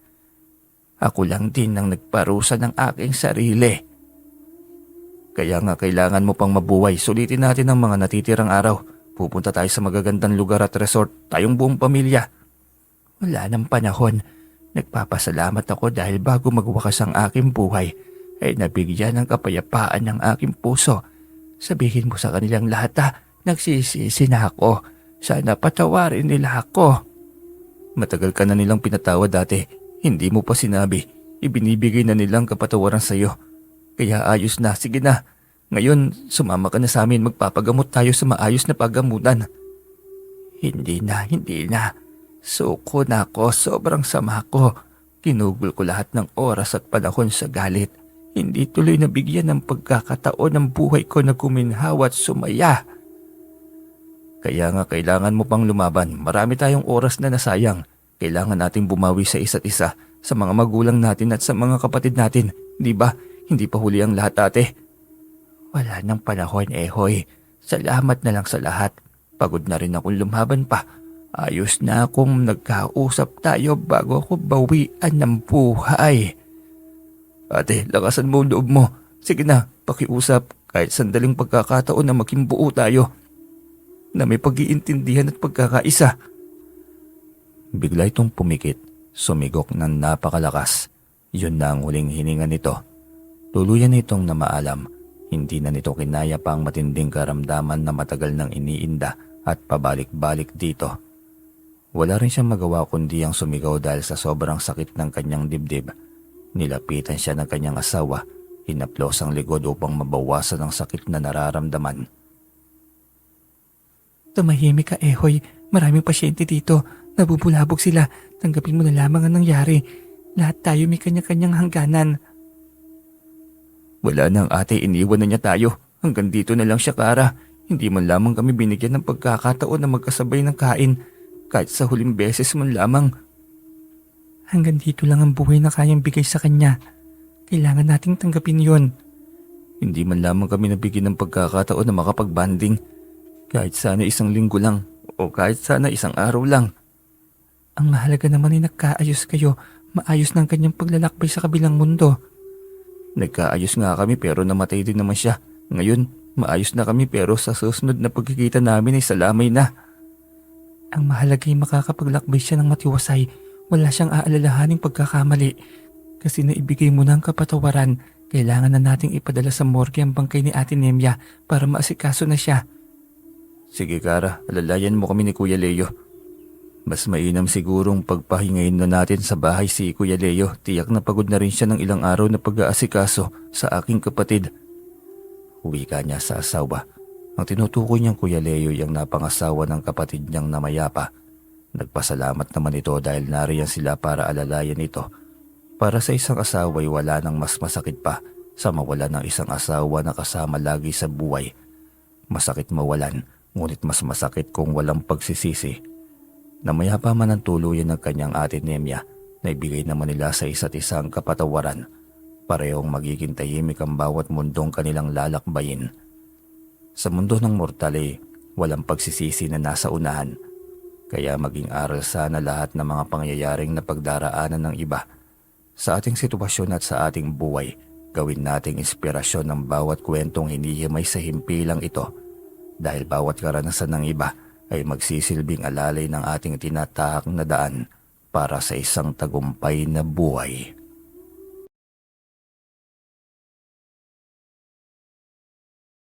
A: Ako lang din ang nagparusa ng aking sarili.
B: Kaya nga kailangan mo pang mabuhay. Sulitin natin ang mga natitirang araw. Pupunta tayo sa magagandang lugar at resort. Tayong buong pamilya.
A: Wala nang panahon. Nagpapasalamat ako dahil bago magwakas ang aking buhay ay nabigyan ng kapayapaan ng aking puso. Sabihin mo sa kanilang lahat nagsisisi na ako. Sana patawarin nila ako.
B: Matagal ka na nilang pinatawad dati. Hindi mo pa sinabi. Ibinibigay na nilang kapatawaran sa'yo. Kaya ayos na. Sige na. Ngayon, sumama ka na sa amin. Magpapagamot tayo sa maayos na paggamutan.
A: Hindi na. Suko na ako. Sobrang sama ko. Kinugol ko lahat ng oras at panahon sa galit.
B: Hindi tuloy nabigyan ng pagkakataon ng buhay ko na guminhawa at sumaya. Kaya nga kailangan mo pang lumaban. Marami tayong oras na nasayang. Kailangan nating bumawi sa isa't isa, sa mga magulang natin at sa mga kapatid natin. Di ba? Hindi pa huli ang lahat, ate. Wala nang panahon, Ehoy. Salamat na lang sa lahat. Pagod na rin akong lumaban pa. Ayos na akong nagkausap tayo bago ako bawian ng buhay. Ate, lakasan mo ang loob mo. Sige na, pakiusap. Kahit sandaling pagkakataon na maging buo tayo. Na may pag-iintindihan at pagkakaisa. Bigla itong pumikit, sumigok ng napakalakas. Yun na ang huling hininga nito. Tuluyan itong namaalam. Hindi na nito kinaya pa ang matinding karamdaman na matagal nang iniinda at pabalik-balik dito. Wala rin siyang magawa kundi ang sumigaw dahil sa sobrang sakit ng kanyang dibdib. Nilapitan siya ng kanyang asawa, hinaplos ang likod upang mabawasan ang sakit na nararamdaman. Tumahimik ka, Ehoy. Maraming pasyente dito. Nabubulabog sila. Tanggapin mo na lamang ang nangyari. Lahat tayo may kanya-kanyang hangganan. Wala nang ate, iniwan na niya tayo. Hanggang dito na lang siya, Kara. Hindi man lamang kami binigyan ng pagkakataon na magkasabay ng kain. Kahit sa huling beses man lamang. Hanggang dito lang ang buhay na kayang bigay sa kanya. Kailangan nating tanggapin yon. Hindi man lamang kami nabigyan ng pagkakataon na makapagbanding. Kahit sana isang linggo lang o kahit sana isang araw lang. Ang mahalaga naman ay nagkaayos kayo. Maayos ng kanyang paglalakbay sa kabilang mundo. Nagkaayos nga kami pero namatay din naman siya. Ngayon, maayos na kami pero sa susunod na pagkikita namin ay salamay na. Ang mahalaga ay makakapaglakbay siya ng matiwasay. Wala siyang aalalahaning pagkakamali. Kasi naibigay mo na ang kapatawaran. Kailangan na nating ipadala sa morgue ang bangkay ni Ate Nemya para maasikaso na siya. Sige, Kara, alalayan mo kami ni Kuya Leo. Mas mainam sigurong pagpahingayin na natin sa bahay si Kuya Leo. Tiyak na pagod na rin siya ng ilang araw na pag-aasikaso sa aking kapatid. Wika niya sa asawa. Ang tinutukoy niyang Kuya Leo yung napangasawa ng kapatid niyang namayapa. Nagpasalamat naman ito dahil nariyan sila para alalayan ito. Para sa isang asawa ay wala nang mas masakit pa sa mawala ng isang asawa na kasama lagi sa buhay. Masakit mawalan, ngunit mas masakit kung walang pagsisisi. Namayapa man ang tuluyan ng kanyang Ate Nemya, na ibigay naman nila sa isa't isang kapatawaran. Parehong magiging tahimik ang bawat mundong kanilang lalakbayin. Sa mundo ng mortal ay walang pagsisisi na nasa unahan. Kaya maging aral sana lahat ng mga pangyayaring na pagdaraanan ng iba. Sa ating sitwasyon at sa ating buhay, gawin nating inspirasyon ng bawat kwentong hinihimay sa himpilang ito. Dahil bawat karanasan ng iba ay magsisilbing alalay ng ating tinatahak na daan para sa isang tagumpay na buhay.